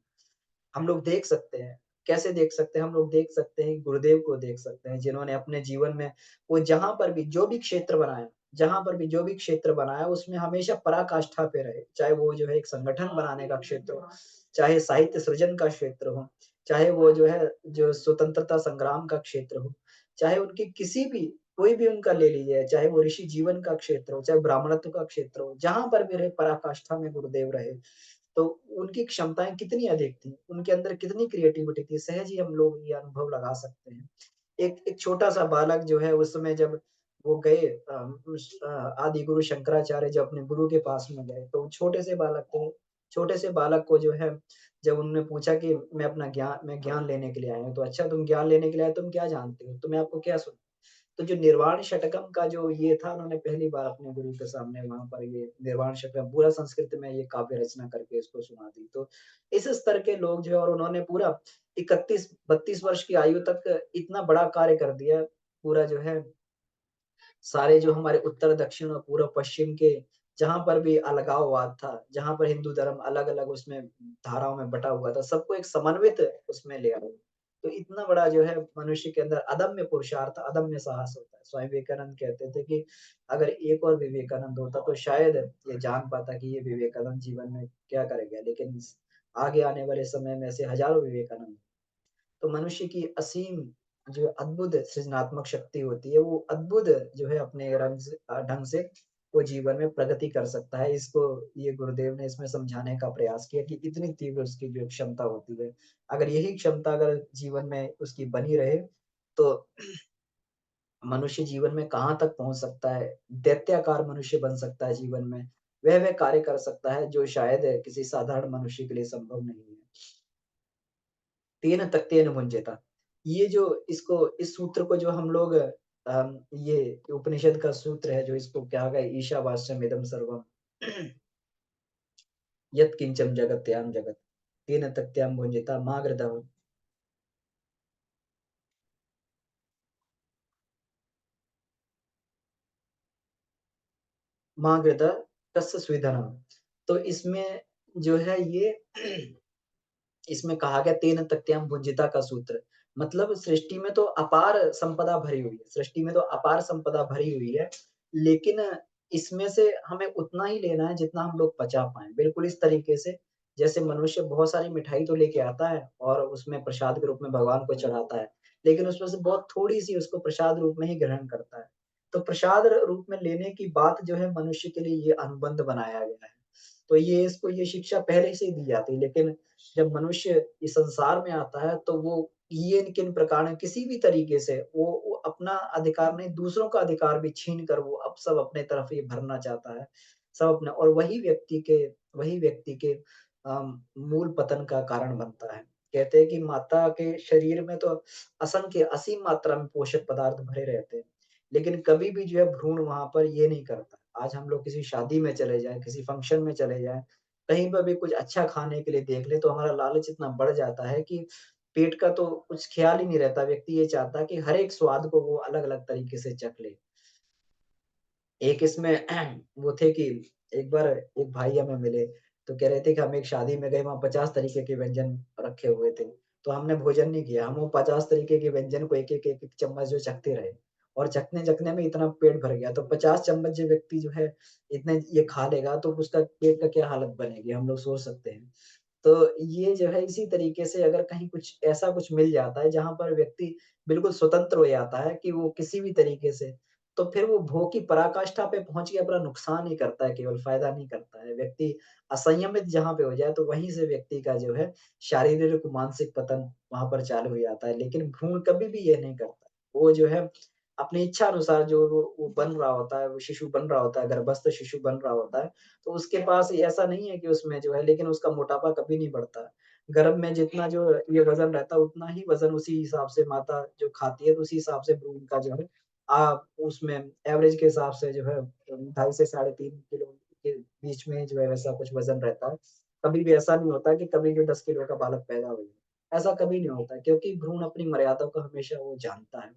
हम लोग देख सकते हैं। कैसे देख सकते हैं? हम लोग देख सकते हैं, गुरुदेव को देख सकते हैं, जिन्होंने अपने जीवन में वो जहाँ पर भी जो भी क्षेत्र बनाया जहाँ पर भी जो भी क्षेत्र बनाया, उसमें हमेशा पराकाष्ठा पे रहे। चाहे वो जो है एक संगठन बनाने का क्षेत्र हो, चाहे साहित्य सृजन का क्षेत्र हो, चाहे वो जो है जो स्वतंत्रता संग्राम का क्षेत्र हो, चाहे उनकी किसी भी कोई भी उनका ले लीजिए, चाहे वो ऋषि जीवन का क्षेत्र हो, चाहे ब्राह्मणत्व का क्षेत्र हो, जहाँ पर भी रहे पराकाष्ठा में गुरुदेव रहे। तो उनकी क्षमताएँ कितनी अधिक थी, उनके अंदर कितनी क्रिएटिविटी थी, सहज ही हम लोग ये अनुभव लगा सकते हैं। एक एक छोटा-सा बालक जो है उस समय जब वो गए आदि गुरु शंकराचार्य जब अपने गुरु के पास में गए, तो छोटे से बालक थे। छोटे से बालक को जो है जब उन्होंने पूछा कि मैं ज्ञान लेने के लिए आया हूँ, तो अच्छा तुम ज्ञान लेने के लिए आए, तुम क्या जानते हो? तो मैं आपको क्या तो जो निर्वाण षटकम का जो ये था उन्होंने पहली बार अपने गुरु के सामने वहाँ पर ये निर्वाण षटकम पूरा संस्कृत में ये काव्य रचना करके इसको सुना दी। तो इस स्तर के लोग जो है और उन्होंने पूरा 31-32 वर्ष की आयु तक इतना बड़ा कार्य कर दिया। पूरा जो है सारे जो हमारे उत्तर, दक्षिण और पूर्व, पश्चिम के जहाँ पर भी अलगाववाद था, जहाँ पर हिंदू धर्म अलग-अलग उसमें धाराओं में बँटा हुआ था, सबको एक समन्वित उसमें ले आए। तो इतना बड़ा जो है मनुष्य के अंदर अदम्य पुरुषार्थ, अदम्य साहस होता है। स्वामी विवेकानंद कहते थे कि अगर एक और विवेकानंद होता तो शायद ये जान पाता कि ये विवेकानंद जीवन में क्या करेगा, लेकिन आगे आने वाले समय में ऐसे हज़ारों विवेकानंद तो मनुष्य की असीम जो अद्भुत सृजनात्मक शक्ति होती है, वो अद्भुत जो है अपने ढंग से वो जीवन में प्रगति कर सकता है। इसको ये गुरुदेव ने इसमें समझाने का प्रयास किया कि इतनी तीव्र उसकी जो क्षमता होती है। अगर यही क्षमता अगर जीवन में उसकी बनी रहे, तो मनुष्य जीवन में कहाँ तक पहुँच सकता है। दैत्याकार मनुष्य बन सकता है जीवन में। वह कार्य कर सकता है जो शायद किसी साधारण मनुष्य के लिए संभव नहीं है। तेन तक्तेन भुंजेता। ये जो इसको इस सूत्र को जो हम लोग ये उपनिषद का सूत्र है जो इसको क्या है ईशावास्यमिदं सर्वम यत् किंचन जगत्याम जगत तेन तक्त्याम भुंजिता मा गृधः मा गृधः तस्य स्विधनम्। तो इसमें जो है ये इसमें कहा गया तेन तथ्याम भुंजिता का सूत्र। मतलब सृष्टि में तो अपार संपदा भरी हुई है, सृष्टि में तो अपार संपदा भरी हुई है, लेकिन इसमें से हमें उतना ही लेना है जितना हम लोग पचा पाएँ। बिल्कुल इस तरीके से जैसे मनुष्य बहुत सारी मिठाई तो लेके आता है और उसमें प्रसाद के रूप में भगवान को चढ़ाता है, लेकिन उसमें से बहुत थोड़ी-सी उसको प्रसाद रूप में ही ग्रहण करता है। तो प्रसाद रूप में लेने की बात जो है मनुष्य के लिए ये अनुबंध बनाया गया है। तो ये इसको ये शिक्षा पहले से ही दी जाती है, लेकिन जब मनुष्य इस संसार में आता है तो वो ये किन प्रकार किसी भी तरीके से वो अपना अधिकार नहीं दूसरों का अधिकार भी छीन कर वो अब सब अपने तरफ ये भरना चाहता है। सब अपना और वही व्यक्ति के मूल पतन का कारण बनता है। कहते हैं कि माता के शरीर में तो असंख्य असीम मात्रा में पोषक पदार्थ भरे रहते हैं, लेकिन कभी भी जो है भ्रूण वहाँ पर ये नहीं करता। आज हम लोग किसी शादी में चले जाएँ, किसी फंक्शन में चले जाएँ, कहीं पर भी कुछ अच्छा खाने के लिए देख लें, तो हमारा लालच इतना बढ़ जाता है कि पेट का तो कुछ ख़्याल ही नहीं रहता। व्यक्ति ये चाहता है कि हर एक स्वाद को वो अलग-अलग तरीके से चख ले। एक इसमें वो थे कि एक बार एक भाई हमें मिले, तो कह रहे थे कि हम एक शादी में गए, वहाँ 50 तरीके के व्यंजन रखे हुए थे। तो हमने भोजन नहीं किया, हम वो 50 तरीके के व्यंजन को एक-एक, एक-एक चम्मच जो चखते रहे और चखने-चखने में इतना पेट भर गया। तो 50 चम्मच जो व्यक्ति जो है, इतने ये खा लेगा, तो उसका पेट का क्या हालत बनेगी, हम लोग सोच सकते हैं। तो ये जो है इसी तरीके से अगर कहीं कुछ ऐसा कुछ मिल जाता है जहाँ पर व्यक्ति बिल्कुल स्वतंत्र हो जाता है कि वो किसी भी तरीके से तो फिर वो भोग की पराकाष्ठा पे पहुँच के अपना नुकसान ही करता है, केवल फ़ायदा नहीं करता है। व्यक्ति असंयमित जहाँ पे हो जाए तो वहीं से व्यक्ति का जो है शारीरिक, मानसिक पतन वहाँ पर चालू हो जाता है। लेकिन भ्रूण कभी भी ये नहीं करता। वो जो है अपनी इच्छा अनुसार जो वो बन रहा होता है, वो शिशु बन रहा होता है, गर्भस्थ शिशु बन रहा होता है, तो उसके पास ऐसा नहीं है कि उसमें जो है लेकिन उसका मोटापा कभी नहीं बढ़ता है। गर्भ में जितना जो ये वज़न रहता है, उतना ही वज़न उसी हिसाब से माता जो खाती है, तो उसी हिसाब से भ्रूण का जो है उसमें एवरेज के हिसाब से जो है 2.5 से साढ़े 3 किलो के बीच में जो है वैसा कुछ वज़न रहता है। कभी भी ऐसा नहीं होता कि कभी जो 10 किलो का बालक पैदा हो जाए, ऐसा कभी नहीं होता क्योंकि भ्रूण अपनी मर्यादा को हमेशा वो जानता है।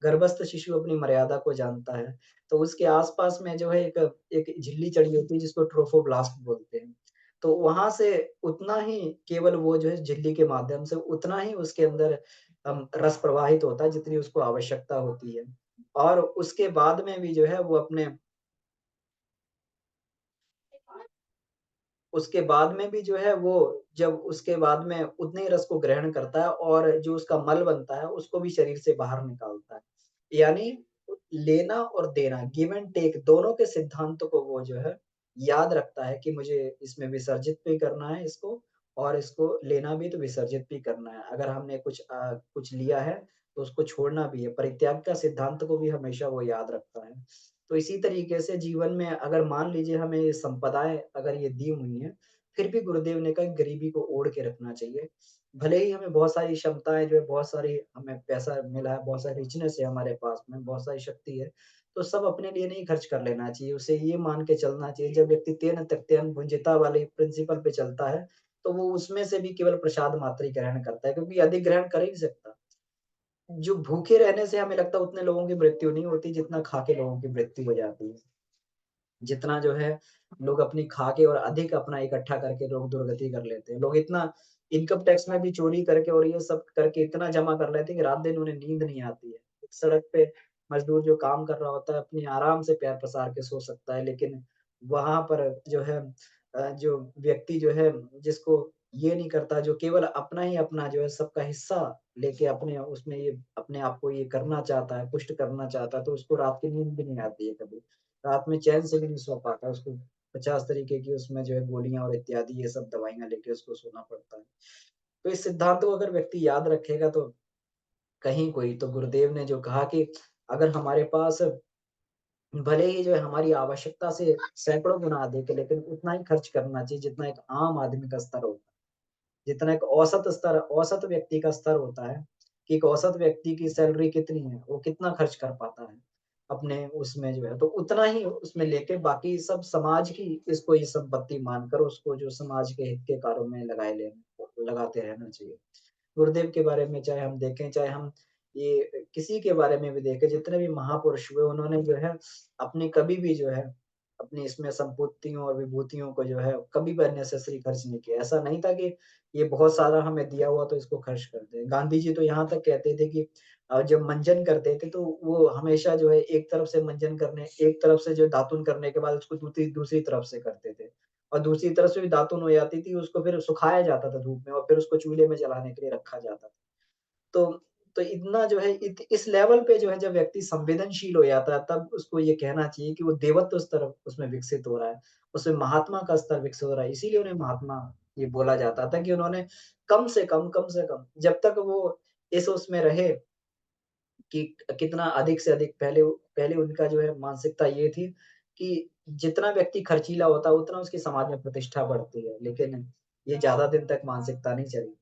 गर्भस्थ शिशु अपनी मर्यादा को जानता है, तो उसके आस-पास में जो है एक झिल्ली चढ़ी होती है जिसको ट्रोफोब्लास्ट बोलते हैं। तो वहाँ से उतना ही केवल वो जो है झिल्ली के माध्यम से उतना ही उसके अंदर रस प्रवाहित होता है जितनी उसको आवश्यकता होती है। और उसके बाद में भी जो है वो अपने उसके बाद में भी जो है वो जब उसके बाद में उतने ही रस को ग्रहण करता है और जो उसका मल बनता है उसको भी शरीर से बाहर निकालता है। यानी लेना और देना गिव एंड टेक दोनों के सिद्धांत को वो जो है याद रखता है कि मुझे इसमें विसर्जित भी करना है इसको और इसको लेना भी तो विसर्जित भी करना है। अगर हमने कुछ लिया है तो उसको छोड़ना भी है। परित्याग का सिद्धांत को भी हमेशा वो याद रखता है। तो इसी तरीके से जीवन में अगर मान लीजिए हमें ये संपदाएँ अगर ये दी हुई हैं, फिर भी गुरुदेव ने कहा गरीबी को ओढ़ के रखना चाहिए। भले ही हमें बहुत सारी क्षमताएँ जो है, बहुत सारी हमें पैसा मिला है, बहुत सारी रिचनेस है हमारे पास में, बहुत सारी शक्ति है, तो सब अपने लिए नहीं खर्च कर लेना चाहिए। उसे ये मान के चलना चाहिए जब व्यक्ति तेन त्यक्तयन भुंजिता वाले प्रिंसिपल पे चलता है, तो वो उसमें से भी केवल प्रसाद मात्र ही ग्रहण करता है क्योंकि अधिक ग्रहण कर ही नहीं सकता। जो भूखे रहने से हमें लगता है उतने लोगों की मृत्यु नहीं होती जितना खा के लोगों की मृत्यु हो जाती है। जितना जो है लोग अपनी खा के और अधिक अपना इकट्ठा करके लोग दुर्गति कर लेते हैं। लोग इतना इनकम टैक्स में भी चोरी करके और ये सब करके इतना जमा कर लेते हैं कि रात-दिन उन्हें नींद नहीं आती है। सड़क पे मज़दूर जो काम कर रहा होता है अपनी आराम से पैर पसार के सो सकता है, लेकिन वहाँ पर जो है जो व्यक्ति जो है जिसको ये नहीं करता जो केवल अपना ही अपना जो है सबका हिस्सा लेके अपने उसमें ये अपने आप को ये करना चाहता है, पुष्ट करना चाहता है, तो उसको रात की नींद भी नहीं आती है कभी। रात में चैन से भी नहीं सो पाता, उसको 50 तरीके की उसमें जो है गोलियाँ और इत्यादि ये सब दवाइयाँ लेके उसको सोना पड़ता है। तो इस सिद्धांत को अगर व्यक्ति याद रखेगा तो कहीं कोई तो गुरुदेव ने जो कहा कि अगर हमारे पास भले ही जो है हमारी आवश्यकता से सैकड़ों गुना अधिक है, लेकिन उतना ही खर्च करना चाहिए जितना एक आम आदमी का स्तर होता है। जितना एक औसत व्यक्ति का स्तर होता है, कि एक औसत व्यक्ति की सैलरी कितनी है, वो कितना खर्च कर पाता है, अपने उसमें जो है, तो उतना ही उसमें लेके बाकी सब समाज की इसको ये संपत्ति मानकर उसको जो समाज के हित के कार्यों में लगाते रहना चाहिए। गुरुदेव के बारे में चाहे हम देखें, चाहे हम ये किसी के बारे में भी देखें, जितने भी महापुरुष हुए उन्होंने जो है अपनी कभी भी जो है अपनी इसमें संपत्तियों और विभूतियों को जो है कभी भी अननेसेसरी खर्च नहीं किया। ऐसा नहीं था कि ये बहुत सारा हमें दिया हुआ तो इसको खर्च कर दें। गांधी जी तो यहाँ तक कहते थे कि जब मंजन करते थे तो वो हमेशा जो है एक तरफ से मंजन करने एक तरफ से जो दातुन करने के बाद उसको दूसरी दूसरी तरफ से करते थे। और दूसरी तरफ से भी दातुन हो जाती थी, उसको फिर सुखाया जाता था धूप में और फिर उसको चूल्हे में जलाने के लिए रखा जाता था। तो तो इतना जो है इस लेवल पे जो है जब व्यक्ति संवेदनशील हो जाता है, तब उसको ये कहना चाहिए कि वो देवत्व स्तर उसमें विकसित हो रहा है, उसमें महात्मा का स्तर विकसित हो रहा है। इसीलिए उन्हें महात्मा ये बोला जाता था कि उन्होंने कम से कम जब तक वो इस उसमें रहे कि कितना अधिक से अधिक पहले उनका जो है मानसिकता ये थी कि जितना व्यक्ति खर्चीला होता है, उतना उसकी समाज में प्रतिष्ठा बढ़ती है। लेकिन ये ज़्यादा दिन तक मानसिकता नहीं चली।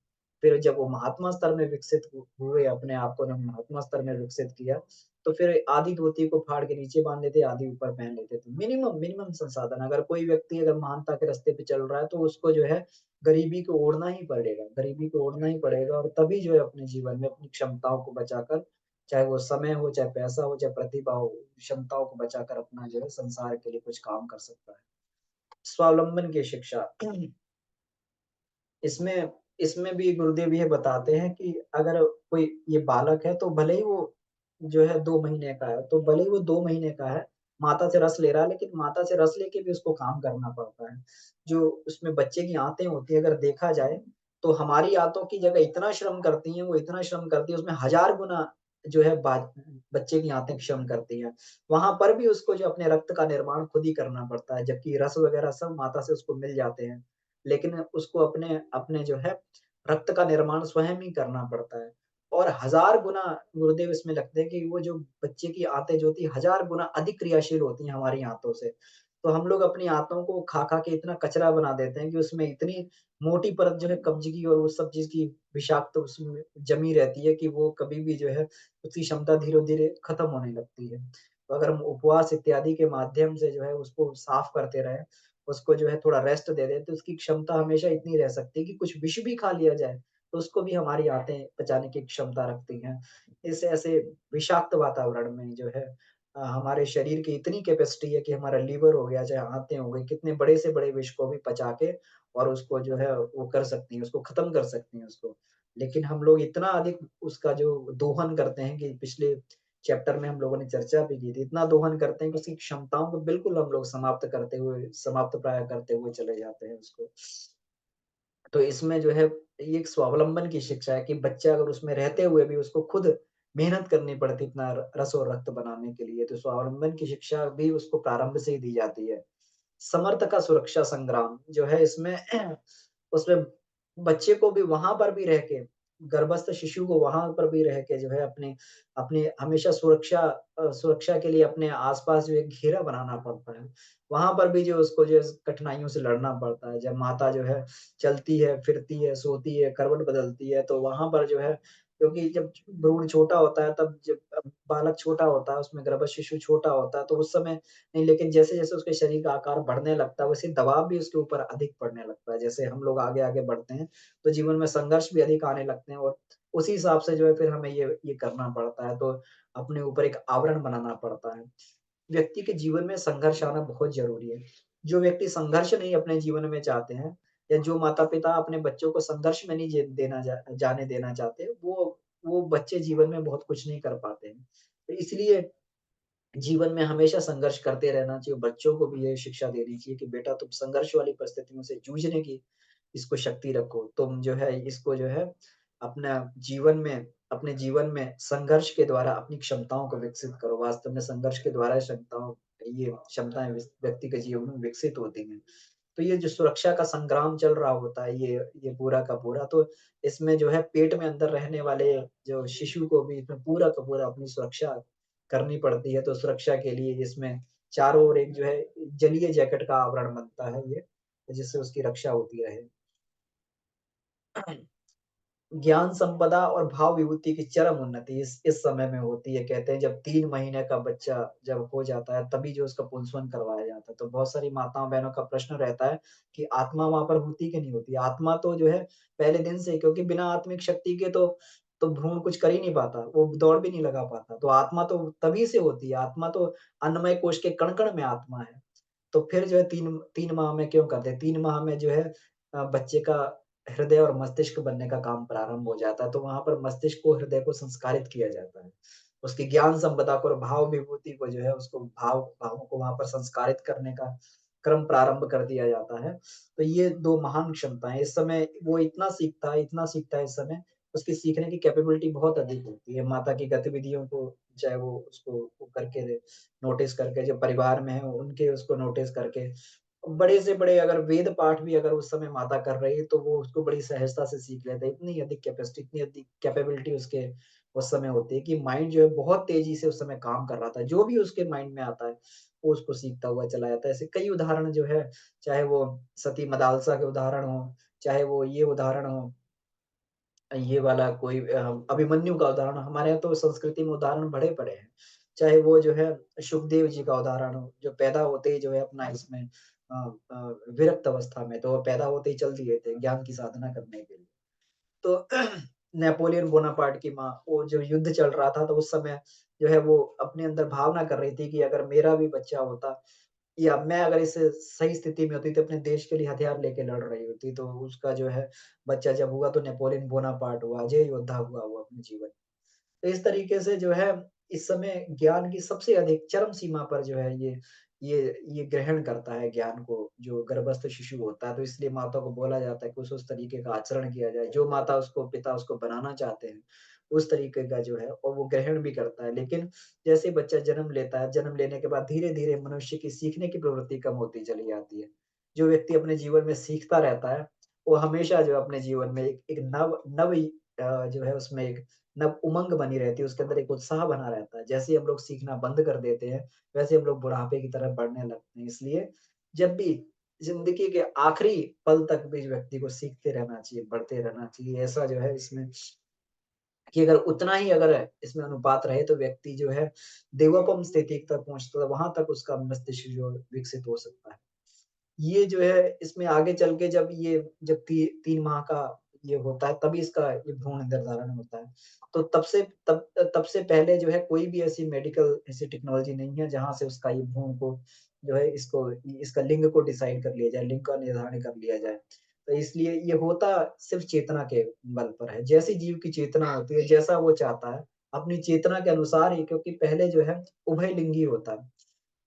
फिर जब वो महात्मा स्तर में विकसित हुए, अपने आप को उन्होंने महात्मा स्तर में विकसित किया, तो फिर आधी धोती को फाड़ के नीचे बाँध लेते, आधी ऊपर पहन लेते थे। मिनिमम मिनिमम संसाधन, अगर कोई व्यक्ति अगर महानता के रास्ते पे चल रहा है, तो उसको जो है गरीबी को ओढ़ना ही पड़ेगा और तभी जो है अपने जीवन में अपनी क्षमताओं को बचाकर, चाहे वो समय हो, चाहे पैसा हो, चाहे प्रतिभा हो, क्षमताओं को बचाकर अपना जो है संसार के लिए कुछ काम कर सकता है। स्वावलंबन की शिक्षा इसमें इसमें भी गुरुदेव ये बताते हैं कि अगर कोई ये बालक है तो भले ही वो जो है 2 महीने का है, तो भले ही वो 2 महीने का है, माता से रस ले रहा है, लेकिन माता से रस लेके भी उसको काम करना पड़ता है। जो उसमें बच्चे की आँतें होती हैं, अगर देखा जाए, तो हमारी आँतों की जगह इतना श्रम करती हैं, वो इतना श्रम करती है, उसमें हज़ार गुना जो है बच्चे की आँतें श्रम करती हैं। वहाँ पर भी उसको जो अपने रक्त का निर्माण खुद ही करना पड़ता है, जबकि रस वगैरह सब माता से उसको मिल जाते हैं। लेकिन उसको अपने अपने जो है रक्त का निर्माण स्वयं ही करना पड़ता है। और हज़ार गुना गुरुदेव इसमें लगते हैं कि वो जो बच्चे की आँतें जो होती हैं, हज़ार गुना अधिक क्रियाशील होती हैं हमारी आँतों से। तो हम लोग अपनी आँतों को खा-खा के इतना कचरा बना देते हैं कि उसमें इतनी मोटी परत जो है कब्ज़ की और उस सब चीज़ की विषाक्त उसमें जमी रहती है कि वो कभी भी जो है उसकी क्षमता धीरे-धीरे खत्म होने लगती है। तो अगर हम उपवास इत्यादि के माध्यम से जो है उसको साफ करते रहें, उसको जो है थोड़ा रेस्ट दे दें, तो उसकी क्षमता हमेशा इतनी रह सकती है कि कुछ विष भी खा लिया जाए, तो उसको भी हमारी आँतें पचाने की क्षमता रखती हैं। इस ऐसे विषाक्त वातावरण में जो है हमारे शरीर की इतनी कैपेसिटी है कि हमारा लीवर हो गया, चाहे आँतें हो गई, कितने बड़े से बड़े विष को भी पचा के और उसको जो है वो कर सकती हैं, उसको खत्म कर सकती हैं उसको। लेकिन हम लोग इतना अधिक उसका जो दोहन करते हैं कि पिछले चैप्टर में हम लोगों ने चर्चा भी की थी, इतना दोहन करते हैं कि उसकी क्षमताओं को बिल्कुल हम लोग समाप्त प्राय करते हुए चले जाते हैं उसको। तो इसमें जो है ये एक स्वावलंबन की शिक्षा है कि बच्चा अगर उसमें रहते हुए भी उसको खुद मेहनत करनी पड़ती इतना रस और रक्त बनाने के लिए, तो स्वावलंबन की शिक्षा भी उसको प्रारंभ से ही दी जाती है। समर्थ का सुरक्षा संग्राम जो है इसमें उसमें बच्चे को भी वहाँ पर भी रह के, गर्भस्थ शिशु को वहाँ पर भी रह के जो है अपने अपनी हमेशा सुरक्षा के लिए अपने आस-पास जो एक घेरा बनाना पड़ता है। वहाँ पर भी जो उसको जो है कठिनाइयों से लड़ना पड़ता है। जब माता जो है चलती है, फिरती है, सोती है, करवट बदलती है, तो वहाँ पर जो है क्योंकि जब भ्रूण छोटा होता है तब जब बालक छोटा होता है, उसमें गर्भस्थ शिशु छोटा होता है, तो उस समय नहीं, लेकिन जैसे-जैसे उसके शरीर का आकार बढ़ने लगता है, वैसे दबाव भी उसके ऊपर अधिक पड़ने लगता है। जैसे हम लोग आगे-आगे बढ़ते हैं, तो जीवन में संघर्ष भी अधिक आने लगते हैं और उसी हिसाब से जो है फिर हमें ये करना पड़ता है, तो अपने ऊपर एक आवरण बनाना पड़ता है। व्यक्ति के जीवन में संघर्ष आना बहुत ज़रूरी है। जो व्यक्ति संघर्ष नहीं अपने जीवन में चाहते हैं या जो माता-पिता अपने बच्चों को संघर्ष में नहीं जाने देना चाहते, वो बच्चे जीवन में बहुत कुछ नहीं कर पाते हैं। तो इसलिए जीवन में हमेशा संघर्ष करते रहना चाहिए। बच्चों को भी ये शिक्षा देनी चाहिए कि बेटा तुम संघर्ष वाली परिस्थितियों से जूझने की इसको शक्ति रखो। तुम जो है इसको जो है अपना जीवन में अपने जीवन में संघर्ष के द्वारा अपनी क्षमताओं को विकसित करो। वास्तव में संघर्ष के द्वारा ये क्षमताएँ व्यक्ति के जीवन में विकसित होती हैं। तो ये जो सुरक्षा का संग्राम चल रहा होता है ये पूरा का पूरा, तो इसमें जो है पेट में अंदर रहने वाले जो शिशु को भी इसमें पूरा का पूरा अपनी सुरक्षा करनी पड़ती है। तो सुरक्षा के लिए इसमें चारों ओर एक जो है जलीय जैकेट का आवरण बनता है ये, जिससे उसकी रक्षा होती रहे। ज्ञान संपदा और भाव विभूति की चरम उन्नति इस समय में होती है। कहते हैं जब 3 महीने का बच्चा जब हो जाता है तभी जो उसका पुंसवन करवाया जाता है। तो बहुत सारी माताओं-बहनों का प्रश्न रहता है कि आत्मा वहाँ पर होती कि नहीं होती? आत्मा तो जो है पहले दिन से, क्योंकि बिना आत्मिक शक्ति के तो भ्रूण कुछ कर ही नहीं पाता, वो दौड़ भी नहीं लगा पाता। तो आत्मा तो तभी से होती है, आत्मा तो अन्नमय कोश के कण-कण में आत्मा है। तो फिर जो है 3 माह में क्यों करते हैं? 3 माह में जो है बच्चे का हृदय और मस्तिष्क बनने का काम प्रारंभ हो जाता है, तो वहाँ पर मस्तिष्क को, हृदय को संस्कारित किया जाता है। उसकी ज्ञान संपदा को और भाव विभूति को जो है उसको भावों को वहाँ पर संस्कारित करने का क्रम प्रारंभ कर दिया जाता है। तो ये 2 महान क्षमताएँ, इस समय वो इतना सीखता है इस समय, उसकी सीखने की कैपेबिलिटी बहुत अधिक होती है। माता की गतिविधियों को चाहे वो उसको वो करके नोटिस करके, जो परिवार में है उनके उसको नोटिस करके, बड़े से बड़े अगर वेद पाठ भी अगर उस समय माता कर रही है, तो वो उसको बड़ी सहजता से सीख लेता है। इतनी अधिक कैपेसिटी, इतनी अधिक कैपेबिलिटी उसके उस समय होती है कि माइंड जो है बहुत तेज़ी से उस समय काम कर रहा था। जो भी उसके माइंड में आता है, वो उसको सीखता हुआ चला जाता है। ऐसे कई उदाहरण जो है, चाहे वो सती मदालसा के उदाहरण हों, चाहे वो ये उदाहरण हो, ये वाला कोई अभिमन्यु का उदाहरण, हमारे यहाँ तो संस्कृति में उदाहरण बड़े पड़े हैं। चाहे वो जो है सुखदेव जी का उदाहरण हो, जो पैदा होते ही जो है अपना इसमें विरक्त अवस्था में, तो वो पैदा होते ही चल दिए थे ज्ञान की साधना करने के लिए। तो नेपोलियन बोनापार्ट की माँ, वो जो युद्ध चल रहा था, तो उस समय जो है वो अपने अंदर भावना कर रही थी कि अगर मेरा भी बच्चा होता, या मैं अगर इस सही स्थिति में होती तो अपने देश के लिए हथियार लेके लड़ रही होती, तो उसका जो है बच्चा जब हुआ तो नेपोलियन बोनापार्ट हुआ, अजय योद्धा हुआ वो अपने जीवन। तो इस तरीके से जो है इस समय ज्ञान की सबसे अधिक चरम सीमा पर जो है ये ये ग्रहण करता है ज्ञान को, जो गर्भस्थ शिशु होता है। तो इसलिए माता को बोला जाता है कि उस तरीके का आचरण किया जाए, जो माता उसको पिता उसको बनाना चाहते हैं, उस तरीके का जो है और वो ग्रहण भी करता है। लेकिन जैसे ही बच्चा जन्म लेता है, जन्म लेने के बाद धीरे-धीरे मनुष्य की सीखने की प्रवृत्ति कम होती चली जाती है। जो व्यक्ति अपने जीवन में सीखता रहता है, वो हमेशा जो है अपने जीवन में एक एक नव नव जो है उसमें एक नव उमंग बनी रहती है, उसके अंदर एक उत्साह बना रहता है। जैसे ही हम लोग सीखना बंद कर देते हैं, वैसे हम लोग बुढ़ापे की तरफ बढ़ने लगते हैं। इसलिए जब भी ज़िंदगी के आखिरी पल तक भी व्यक्ति को सीखते रहना चाहिए, बढ़ते रहना चाहिए। ऐसा जो है इसमें कि अगर उतना ही अगर इसमें अनुपात रहे, तो व्यक्ति जो है देवोपम स्थिति तक पहुँचता है, वहाँ तक उसका मस्तिष्क जो विकसित हो सकता है। ये जो है इसमें आगे चल के जब 3 माह का ये होता है, तभी इसका ये भ्रूण निर्धारण होता है। तो तब से पहले जो है कोई भी ऐसी मेडिकल ऐसी टेक्नोलॉजी नहीं है जहाँ से उसका ये भ्रूण को जो है इसका लिंग को डिसाइड कर लिया जाए, लिंग का निर्धारण कर लिया जाए। तो इसलिए ये होता सिर्फ़ चेतना के बल पर है। जैसी जीव की चेतना होती है, जैसा वो चाहता है, अपनी चेतना के अनुसार ही, क्योंकि पहले जो है उभयलिंगी होता है।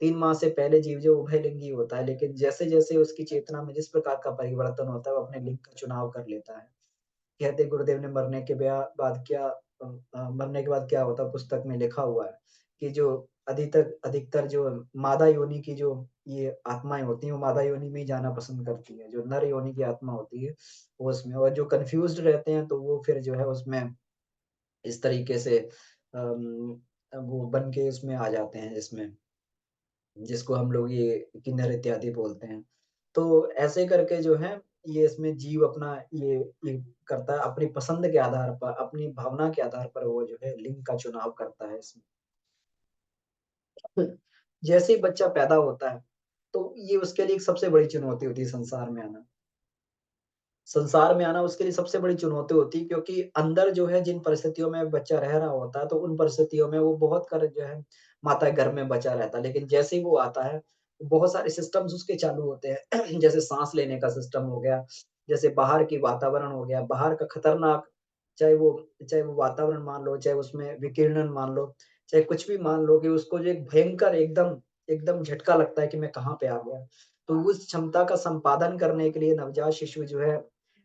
3 माह से पहले जीव जो उभयलिंगी होता है, लेकिन जैसे-जैसे उसकी चेतना में जिस प्रकार का परिवर्तन होता है, वो अपने लिंग का चुनाव कर लेता है। कहते गुरुदेव ने मरने के बाद क्या होता है, पुस्तक में लिखा हुआ है कि जो अधिकतर जो मादा योनि की जो ये आत्माएँ होती हैं, वो मादा योनि में ही जाना पसंद करती हैं। जो नर योनि की आत्मा होती है, वो उसमें, और जो कन्फ्यूज़्ड रहते हैं, तो वो फिर जो है उसमें इस तरीके से वो बन के उसमें आ जाते हैं, जिसको हम लोग ये किन्नर इत्यादि बोलते हैं। तो ऐसे करके जो है ये इसमें जीव अपना ये करता है, अपनी पसंद के आधार पर, अपनी भावना के आधार पर वो जो है लिंग का चुनाव करता है इसमें। जैसे ही बच्चा पैदा होता है, तो ये उसके लिए एक सबसे बड़ी चुनौती होती है संसार में आना। संसार में आना उसके लिए सबसे बड़ी चुनौती होती है, क्योंकि अंदर जो है जिन परिस्थितियों में बच्चा रह रहा होता है, तो उन परिस्थितियों में वो बहुत कर जो है माता के गर्भ में बचा रहता है। लेकिन जैसे ही वो आता है, बहुत सारे सिस्टम्स उसके चालू होते हैं। जैसे साँस लेने का सिस्टम हो गया, जैसे बाहर की वातावरण हो गया, बाहर का खतरनाक, चाहे वो वातावरण मान लो, चाहे उसमें विकिरण मान लो, चाहे कुछ भी मान लो, कि उसको जो एक भयंकर एकदम एकदम झटका लगता है कि मैं कहाँ पे आ गया। तो उस क्षमता का संपादन करने के लिए नवजात शिशु जो है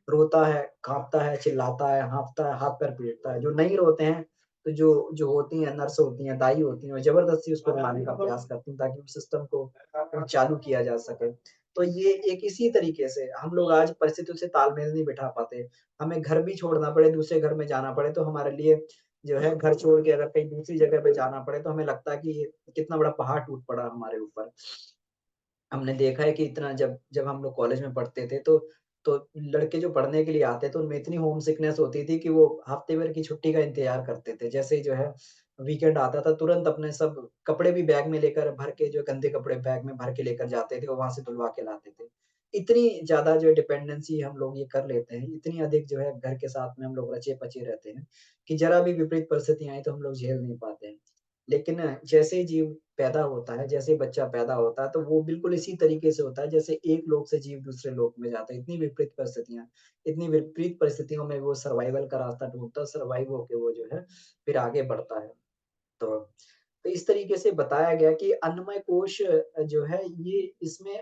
रोता है, काँपता है, चिल्लाता है, हाँफता है, हाथ-पैर पीटता है। जो नहीं रोते हैं, तो जो जो होती हैं, नर्स होती हैं, दाई होती हैं, वो ज़बरदस्ती उसको रुलाने का प्रयास करती हैं, ताकि उस सिस्टम को चालू किया जा सके। तो ये एक इसी तरीके से हम लोग आज परिस्थितियों से तालमेल नहीं बिठा पाते। हमें घर भी छोड़ना पड़े, दूसरे घर में जाना पड़े, तो हमारे लिए जो है घर छोड़ के अगर कहीं दूसरी जगह पे जाना पड़े, तो हमें लगता है कि ये कितना बड़ा पहाड़ टूट पड़ा हमारे ऊपर। हमने देखा है कि इतना जब जब हम लोग कॉलेज में पढ़ते थे, तो लड़के जो पढ़ने के लिए आते थे, उनमें इतनी होम सिकनेस होती थी कि वो हफ्ते भर की छुट्टी का इंतज़ार करते थे। जैसे ही जो है वीकेंड आता था, तुरंत अपने सब कपड़े भी बैग में लेकर भर के, जो गंदे कपड़े बैग में भर के लेकर जाते थे और वहाँ से धुलवा के लाते थे। इतनी ज़्यादा जो है डिपेंडेंसी हम लोग ये कर लेते हैं, इतनी अधिक जो है घर के साथ में हम लोग रचे-पचे रहते हैं, कि ज़रा भी विपरीत परिस्थितियाँ आई तो हम लोग झेल नहीं पाते हैं। लेकिन जैसे ही जीव पैदा होता है, जैसे ही बच्चा पैदा होता है, तो वो बिल्कुल इसी तरीके से होता है जैसे एक लोक से जीव दूसरे लोक में जाता है। इतनी विपरीत परिस्थितियों में वो सर्वाइवल का रास्ता ढूँढता है, सर्वाइव होके वो जो है फिर आगे बढ़ता है। तो इस तरीके से बताया गया कि अन्नमय कोश जो है ये इसमें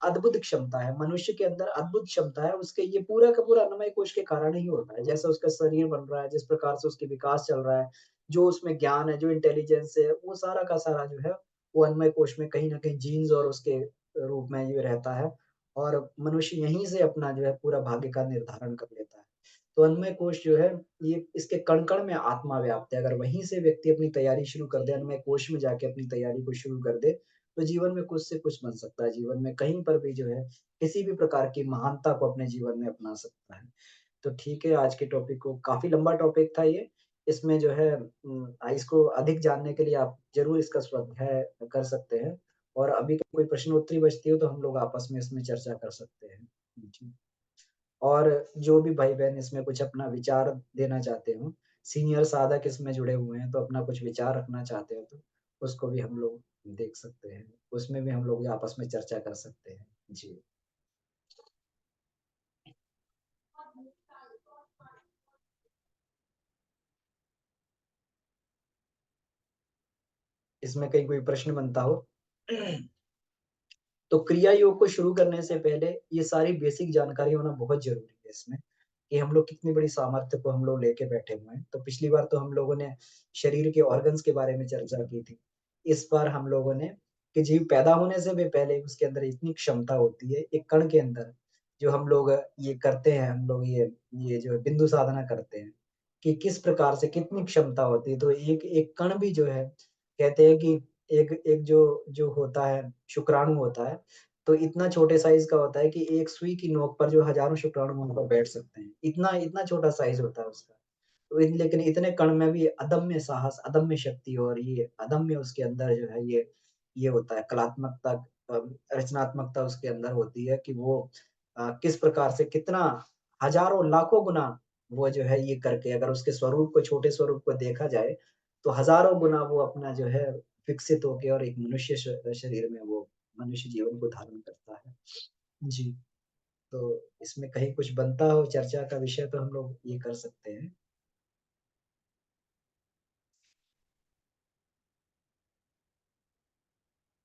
अद्भुत क्षमता है, मनुष्य के अंदर अद्भुत क्षमता है, उसके ये पूरा का पूरा अन्नमय कोश के कारण ही होता है। जैसा उसका शरीर बन रहा है, जिस प्रकार से उसके विकास चल रहा है, जो उसमें ज्ञान है, जो इंटेलिजेंस है, वो सारा का सारा जो है, वो अन्नमय कोश में कहीं न कहीं जीन्स और उसके रूप में ये रहता है और मनुष्य यहीं से अपना जो है पूरा भाग्य का निर्धारण कर लेता है। तो अन्नमय कोश जो है, ये इसके कण-कण में आत्मा व्याप्त है। अगर वहीं से व्यक्ति अपनी तैयारी शुरू कर दे, अन्नमय कोश में जाके अपनी तैयारी को शुरू कर दे, तो जीवन में कुछ से कुछ बन सकता है। जीवन में कहीं पर भी जो है, किसी भी प्रकार की महानता को अपने जीवन में अपना सकता है। तो ठीक है, आज के टॉपिक को काफ़ी लंबा टॉपिक था ये। इसमें जो है इसको अधिक जानने के लिए आप ज़रूर इसका स्वाध्याय कर सकते हैं और अभी कोई प्रश्नोत्तरी बचती हो तो हम लोग आपस में इसमें चर्चा कर सकते हैं। जी। और जो भी भाई-बहन इसमें कुछ अपना विचार देना चाहते हों, सीनियर साधक इसमें जुड़े हुए हैं, तो अपना कुछ विचार रखना चाहते हो तो उसको भी हम लोग देख सकते हैं। उसमें भी हम लोग आपस में चर्चा कर सकते हैं। जी। इसमें कहीं कोई प्रश्न बनता हो? तो क्रिया योग को शुरू करने से पहले ये सारी बेसिक जानकारी होना बहुत ज़रूरी है इसमें, कि हम लोग कितनी बड़ी सामर्थ्य को हम लोग लेके बैठे हुए हैं। तो पिछली बार तो हम लोगों ने शरीर के ऑर्गन्स के बारे में चर्चा की थी। इस बार हम लोगों ने कि जीव पैदा होने से भी पहले उसके अंदर इतनी क्षमता होती है, एक कण के अंदर, जो हम लोग ये करते हैं, हम लोग ये जो बिंदु साधना करते हैं, कि किस प्रकार से कितनी क्षमता होती है। तो एक एक कण भी जो है, कहते हैं कि एक एक जो जो होता है, शुक्राणु होता है, तो इतना छोटे साइज़ का होता है कि एक सुई की नोक पर जो हज़ारों शुक्राणु वहाँ पर बैठ सकते हैं। इतना इतना छोटा साइज़ होता है उसका। तो लेकिन इतने कण में भी अदम्य साहस, अदम्य शक्ति और ये अदम्य उसके अंदर जो है ये होता है कलात्मकता, रचनात्मकता उसके अंदर होती है कि वो किस प्रकार से कितना हज़ारों लाखों गुना वो जो है ये करके अगर उसके स्वरूप को छोटे स्वरूप को देखा जाए, तो हज़ारों गुना वो अपना जो है विकसित होके और एक मनुष्य शरीर में वो मनुष्य जीवन को धारण करता है। जी, तो इसमें कहीं कुछ बनता हो चर्चा का विषय तो हम लोग ये कर सकते हैं।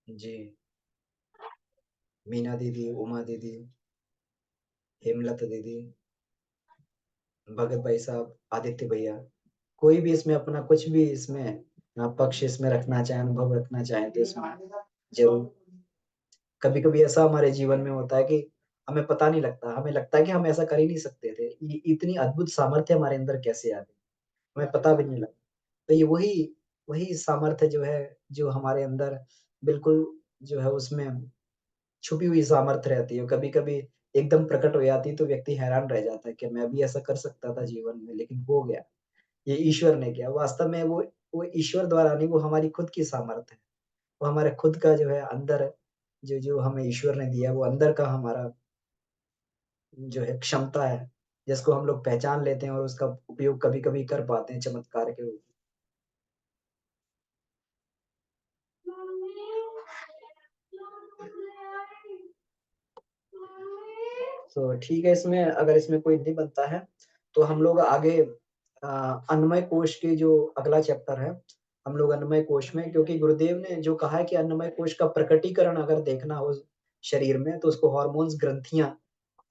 जी, मीना दीदी, उमा दीदी, हेमलता दीदी, भगत भाई साहब, आदित्य भैया, कोई भी इसमें अपना कुछ भी इसमें पक्ष इसमें रखना चाहें, अनुभव रखना चाहें तो इसमें ज़रूर। कभी-कभी ऐसा हमारे जीवन में होता है कि हमें पता नहीं लगता, हमें लगता है कि हम ऐसा कर ही नहीं सकते थे। इतनी अद्भुत सामर्थ्य हमारे अंदर कैसे आ गई, हमें पता भी नहीं लगा। तो ये वही वही सामर्थ्य जो है, जो हमारे अंदर बिल्कुल जो है उसमें छुपी हुई सामर्थ्य रहती है। कभी-कभी एकदम प्रकट हो जाती है तो व्यक्ति हैरान रह जाता है कि मैं भी ऐसा कर सकता था जीवन में, लेकिन हो गया। ये ईश्वर ने किया। वास्तव में वो ईश्वर द्वारा नहीं, वो हमारी खुद की सामर्थ्य है। वो हमारे खुद का जो है अंदर जो जो हमें ईश्वर ने दिया, वो अंदर का हमारा जो है क्षमता है, जिसको हम लोग पहचान लेते हैं और उसका उपयोग कभी-कभी कर पाते हैं चमत्कार के रूप तो ठीक है, इसमें अगर इसमें कोई नहीं बनता है, तो हम लोग आगे अन्नमय कोश के जो अगला चैप्टर है, हम लोग अन्नमय कोश में क्योंकि गुरुदेव ने जो कहा है कि अन्नमय कोश का प्रकटीकरण अगर देखना हो शरीर में, तो उसको हॉर्मोन्स, ग्रंथियाँ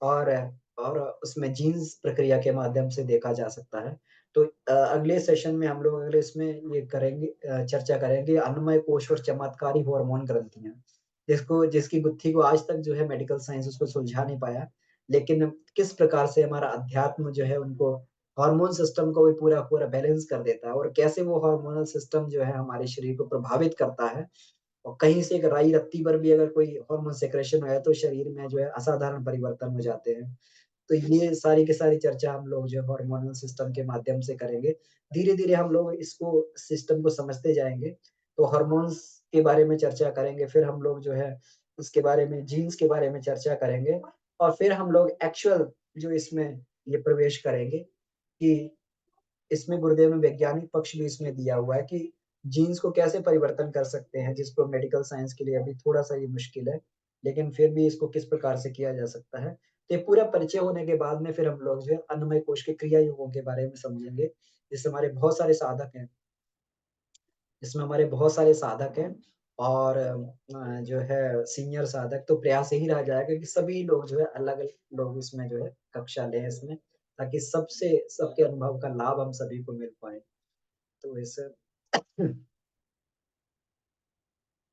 और और उसमें जीन्स प्रक्रिया के माध्यम से देखा जा सकता है। तो अगले सेशन में हम लोग अगले इसमें ये करेंगे चर्चा करेंगे अन्नमय कोश और चमत्कारी हार्मोन ग्रंथियाँ। जिसकी गुत्थी को आज तक जो है मेडिकल साइंस उसको सुलझा नहीं पाया। लेकिन किस प्रकार से हमारा अध्यात्म जो है उनको हार्मोन सिस्टम को भी पूरा-पूरा बैलेंस कर देता है और कैसे वो हार्मोनल सिस्टम जो है हमारे शरीर को प्रभावित करता है और कहीं से एक राई रत्ती पर भी अगर कोई हार्मोन सेक्रेशन हो जाए तो शरीर में जो है असाधारण परिवर्तन हो जाते हैं। तो ये सारी की सारी चर्चा हम लोग जो है हार्मोनल सिस्टम के माध्यम से करेंगे। धीरे-धीरे हम लोग इसको सिस्टम को समझते जाएँगे। तो हार्मोन्स के बारे में चर्चा करेंगे, फिर हम लोग जो है उसके बारे में जीन्स के बारे में चर्चा करेंगे और फिर हम लोग एक्चुअल जो इसमें ये प्रवेश करेंगे कि इसमें गुरुदेव ने वैज्ञानिक पक्ष भी इसमें दिया हुआ है कि जीन्स को कैसे परिवर्तन कर सकते हैं, जिसको मेडिकल साइंस के लिए अभी थोड़ा सा ये मुश्किल है, लेकिन फिर भी इसको किस प्रकार से किया जा सकता है। तो ये पूरा परिचय होने के बाद में फिर हम लोग जो है अन्नमय कोश के क्रिया युगों के बारे में समझेंगे। जिससे हमारे बहुत सारे साधक हैं, इसमें हमारे बहुत सारे साधक हैं, और जो है सीनियर साधक, तो प्रयास यही रह जाएगा कि सभी लोग जो है अलग-अलग लोग इसमें जो है कक्षा लें इसमें, ताकि सबसे सबके अनुभव का लाभ हम सभी को मिल पाए। तो इस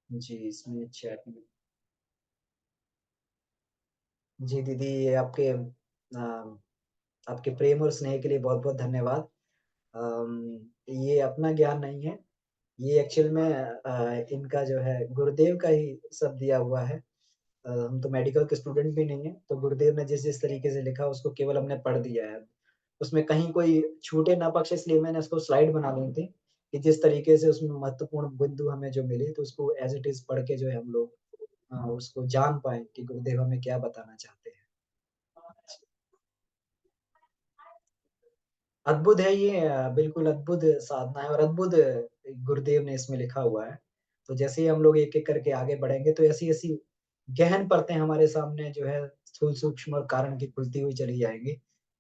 जी, इसमें चैट में जी दीदी, ये आपके प्रेम और स्नेह के लिए बहुत-बहुत धन्यवाद। ये अपना ज्ञान नहीं है, ये एक्चुअल में इनका जो है गुरुदेव का ही सब दिया हुआ है। हम तो मेडिकल के स्टूडेंट भी नहीं है, तो गुरुदेव ने जिस-जिस तरीके से लिखा उसको केवल हमने पढ़ दिया है। उसमें कहीं कोई छूटे ना बख्शे, इसलिए मैंने उसको स्लाइड बना ली थी, कि जिस तरीके से उसमें महत्वपूर्ण बिंदु हमें जो मिले तो उसको एज़ इट इज़ पढ़ के जो है हम लोग उसको जान पाएँ कि गुरुदेव हमें क्या बताना चाहते हैं। अद्भुत है ये, बिल्कुल अद्भुत साधना है और अद्भुत गुरुदेव ने इसमें लिखा हुआ है। तो जैसे ही हम लोग एक-एक करके आगे बढ़ेंगे तो ऐसी-ऐसी गहन परतें हमारे सामने जो है स्थूल, सूक्ष्म और कारण की खुलती हुई चली जाएँगी,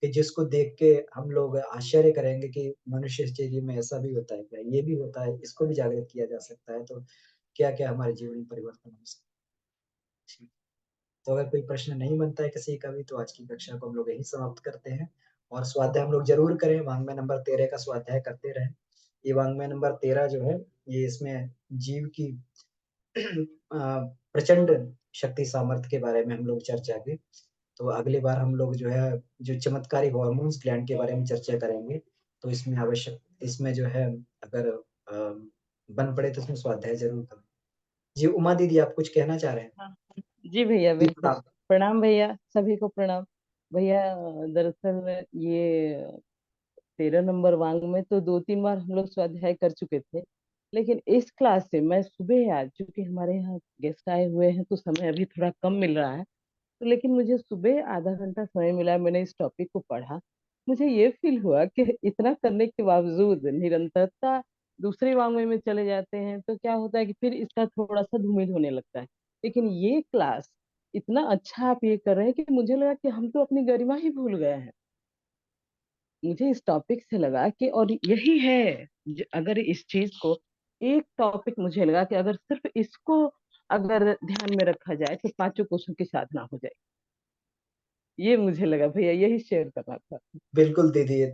कि जिसको देख के हम लोग आश्चर्य करेंगे कि मनुष्य शरीर में ऐसा भी होता है क्या? ये भी होता है, इसको भी जागृत किया जा सकता है, तो क्या-क्या हमारे जीवन में परिवर्तन हो सकता है। तो अगर कोई प्रश्न नहीं बनता है किसी का भी, तो आज की कक्षा को हम लोग यहीं समाप्त करते हैं, और स्वाध्याय हम लोग ज़रूर करें, वाङ्मय नंबर 13 का स्वाध्याय करते रहें। ये वाङ्मय नंबर 13 जो है, ये इसमें जीव की प्रचंड शक्ति सामर्थ्य के बारे में हम लोग चर्चा की। तो अगली बार हम लोग जो है, जो चमत्कारी हार्मोन्स ग्लैंड के बारे में चर्चा करेंगे। तो इसमें जो है, अगर बन पड़े तो इसमें स्वाध्याय ज़रूर करें। जी, उमा दीदी आप कुछ कहना चाह रहे हैं? हाँ, जी भैया जी, बिल्कुल। प्रणाम। प्रणाम भैया, सभी को प्रणाम। भैया दरअसल ये 13 नंबर वांग में तो 2-3 बार हम लोग स्वाध्याय कर चुके थे, लेकिन इस क्लास से मैं सुबह आज, चूंकि हमारे यहाँ गेस्ट आए हुए हैं तो समय अभी थोड़ा कम मिल रहा है, तो लेकिन मुझे सुबह आधा घंटा समय मिला, मैंने इस टॉपिक को पढ़ा। मुझे ये फील हुआ कि इतना करने के बावजूद निरंतरता दूसरे वांग्मय में चले जाते हैं तो क्या होता है कि फिर इसका थोड़ा सा धूमिल होने लगता है। लेकिन ये क्लास इतना अच्छा आप ये कर रहे हैं कि मुझे लगा कि हम तो अपनी गरिमा ही भूल गए हैं। मुझे इस टॉपिक से लगा कि और यही है, अगर इस चीज को, एक टॉपिक मुझे लगा कि अगर सिर्फ इसको अगर ध्यान में रखा जाए तो पांचों कोषों की साधना हो जाए। ये मुझे लगा भैया, यही शेयर करना था। बिल्कुल दीदी,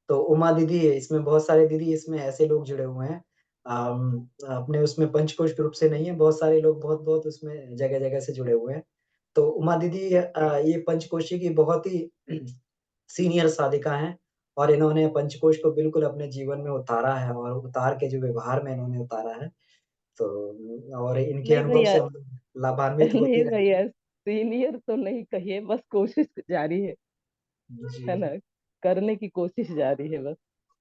तो उमा दीदी है, इसमें बहुत सारे दीदी इसमें ऐसे लोग जुड़े हुए हैं। अपने उसमें पंचकोश ग्रुप से नहीं है, बहुत सारे लोग बहुत-बहुत उसमें जगह-जगह से जुड़े हुए हैं। तो उमा दीदी ये पंचकोशी की बहुत ही सीनियर साधिका हैं, और इन्होंने पंचकोश को बिल्कुल अपने जीवन में उतारा है, और उतार के जो व्यवहार में इन्होंने उतारा है। तो और इनके नहीं अनुभव भैया, से हम लोग लाभान्वित होते नहीं रहेंगे। भैया, सीनियर तो नहीं कहिए, बस कोशिश जारी है जी। ना, करने की कोशिश जारी है बस।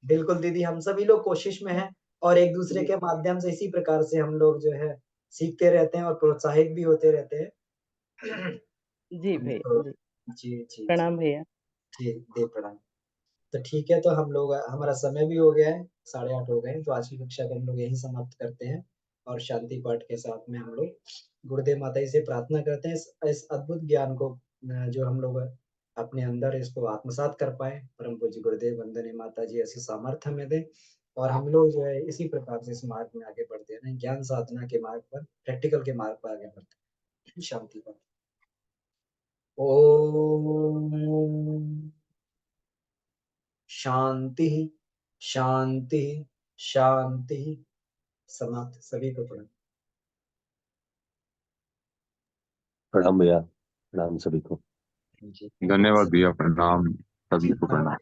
बिल्कुल दीदी, हम सभी लोग कोशिश में हैं, और एक-दूसरे जी, के माध्यम से इसी प्रकार से हम लोग जो है सीखते रहते हैं और प्रोत्साहित भी होते रहते हैं। जी भैया तो जी। जी, जी, जी। प्रणाम भैया। जी, दे प्रणाम। तो ठीक है, तो हम लोग, हमारा समय भी हो गया है, 8:30 हो गए हैं, तो आज की कक्षा को हम लोग यहीं समाप्त करते हैं, और शांति पाठ के साथ में हम लोग गुरुदेव माता जी से प्रार्थना करते हैं इस अद्भुत ज्ञान को जो हम लोग अपने अंदर इसको आत्मसात कर पाएँ। परम पूज्य गुरुदेव वंदनीय माता जी ऐसी सामर्थ्य हमें दें, और हम लोग जो है इसी प्रकार से इस मार्ग में आगे बढ़ते रहें, ज्ञान साधना के मार्ग पर, प्रैक्टिकल के मार्ग पर आगे बढ़ते रहें। शांति पाठ। ओम शांति, शांति, शांति। समाप्त। सभी को प्रणाम। प्रणाम भैया, प्रणाम सभी को। जी। धन्यवाद भैया, प्रणाम, सभी जी, को प्रणाम।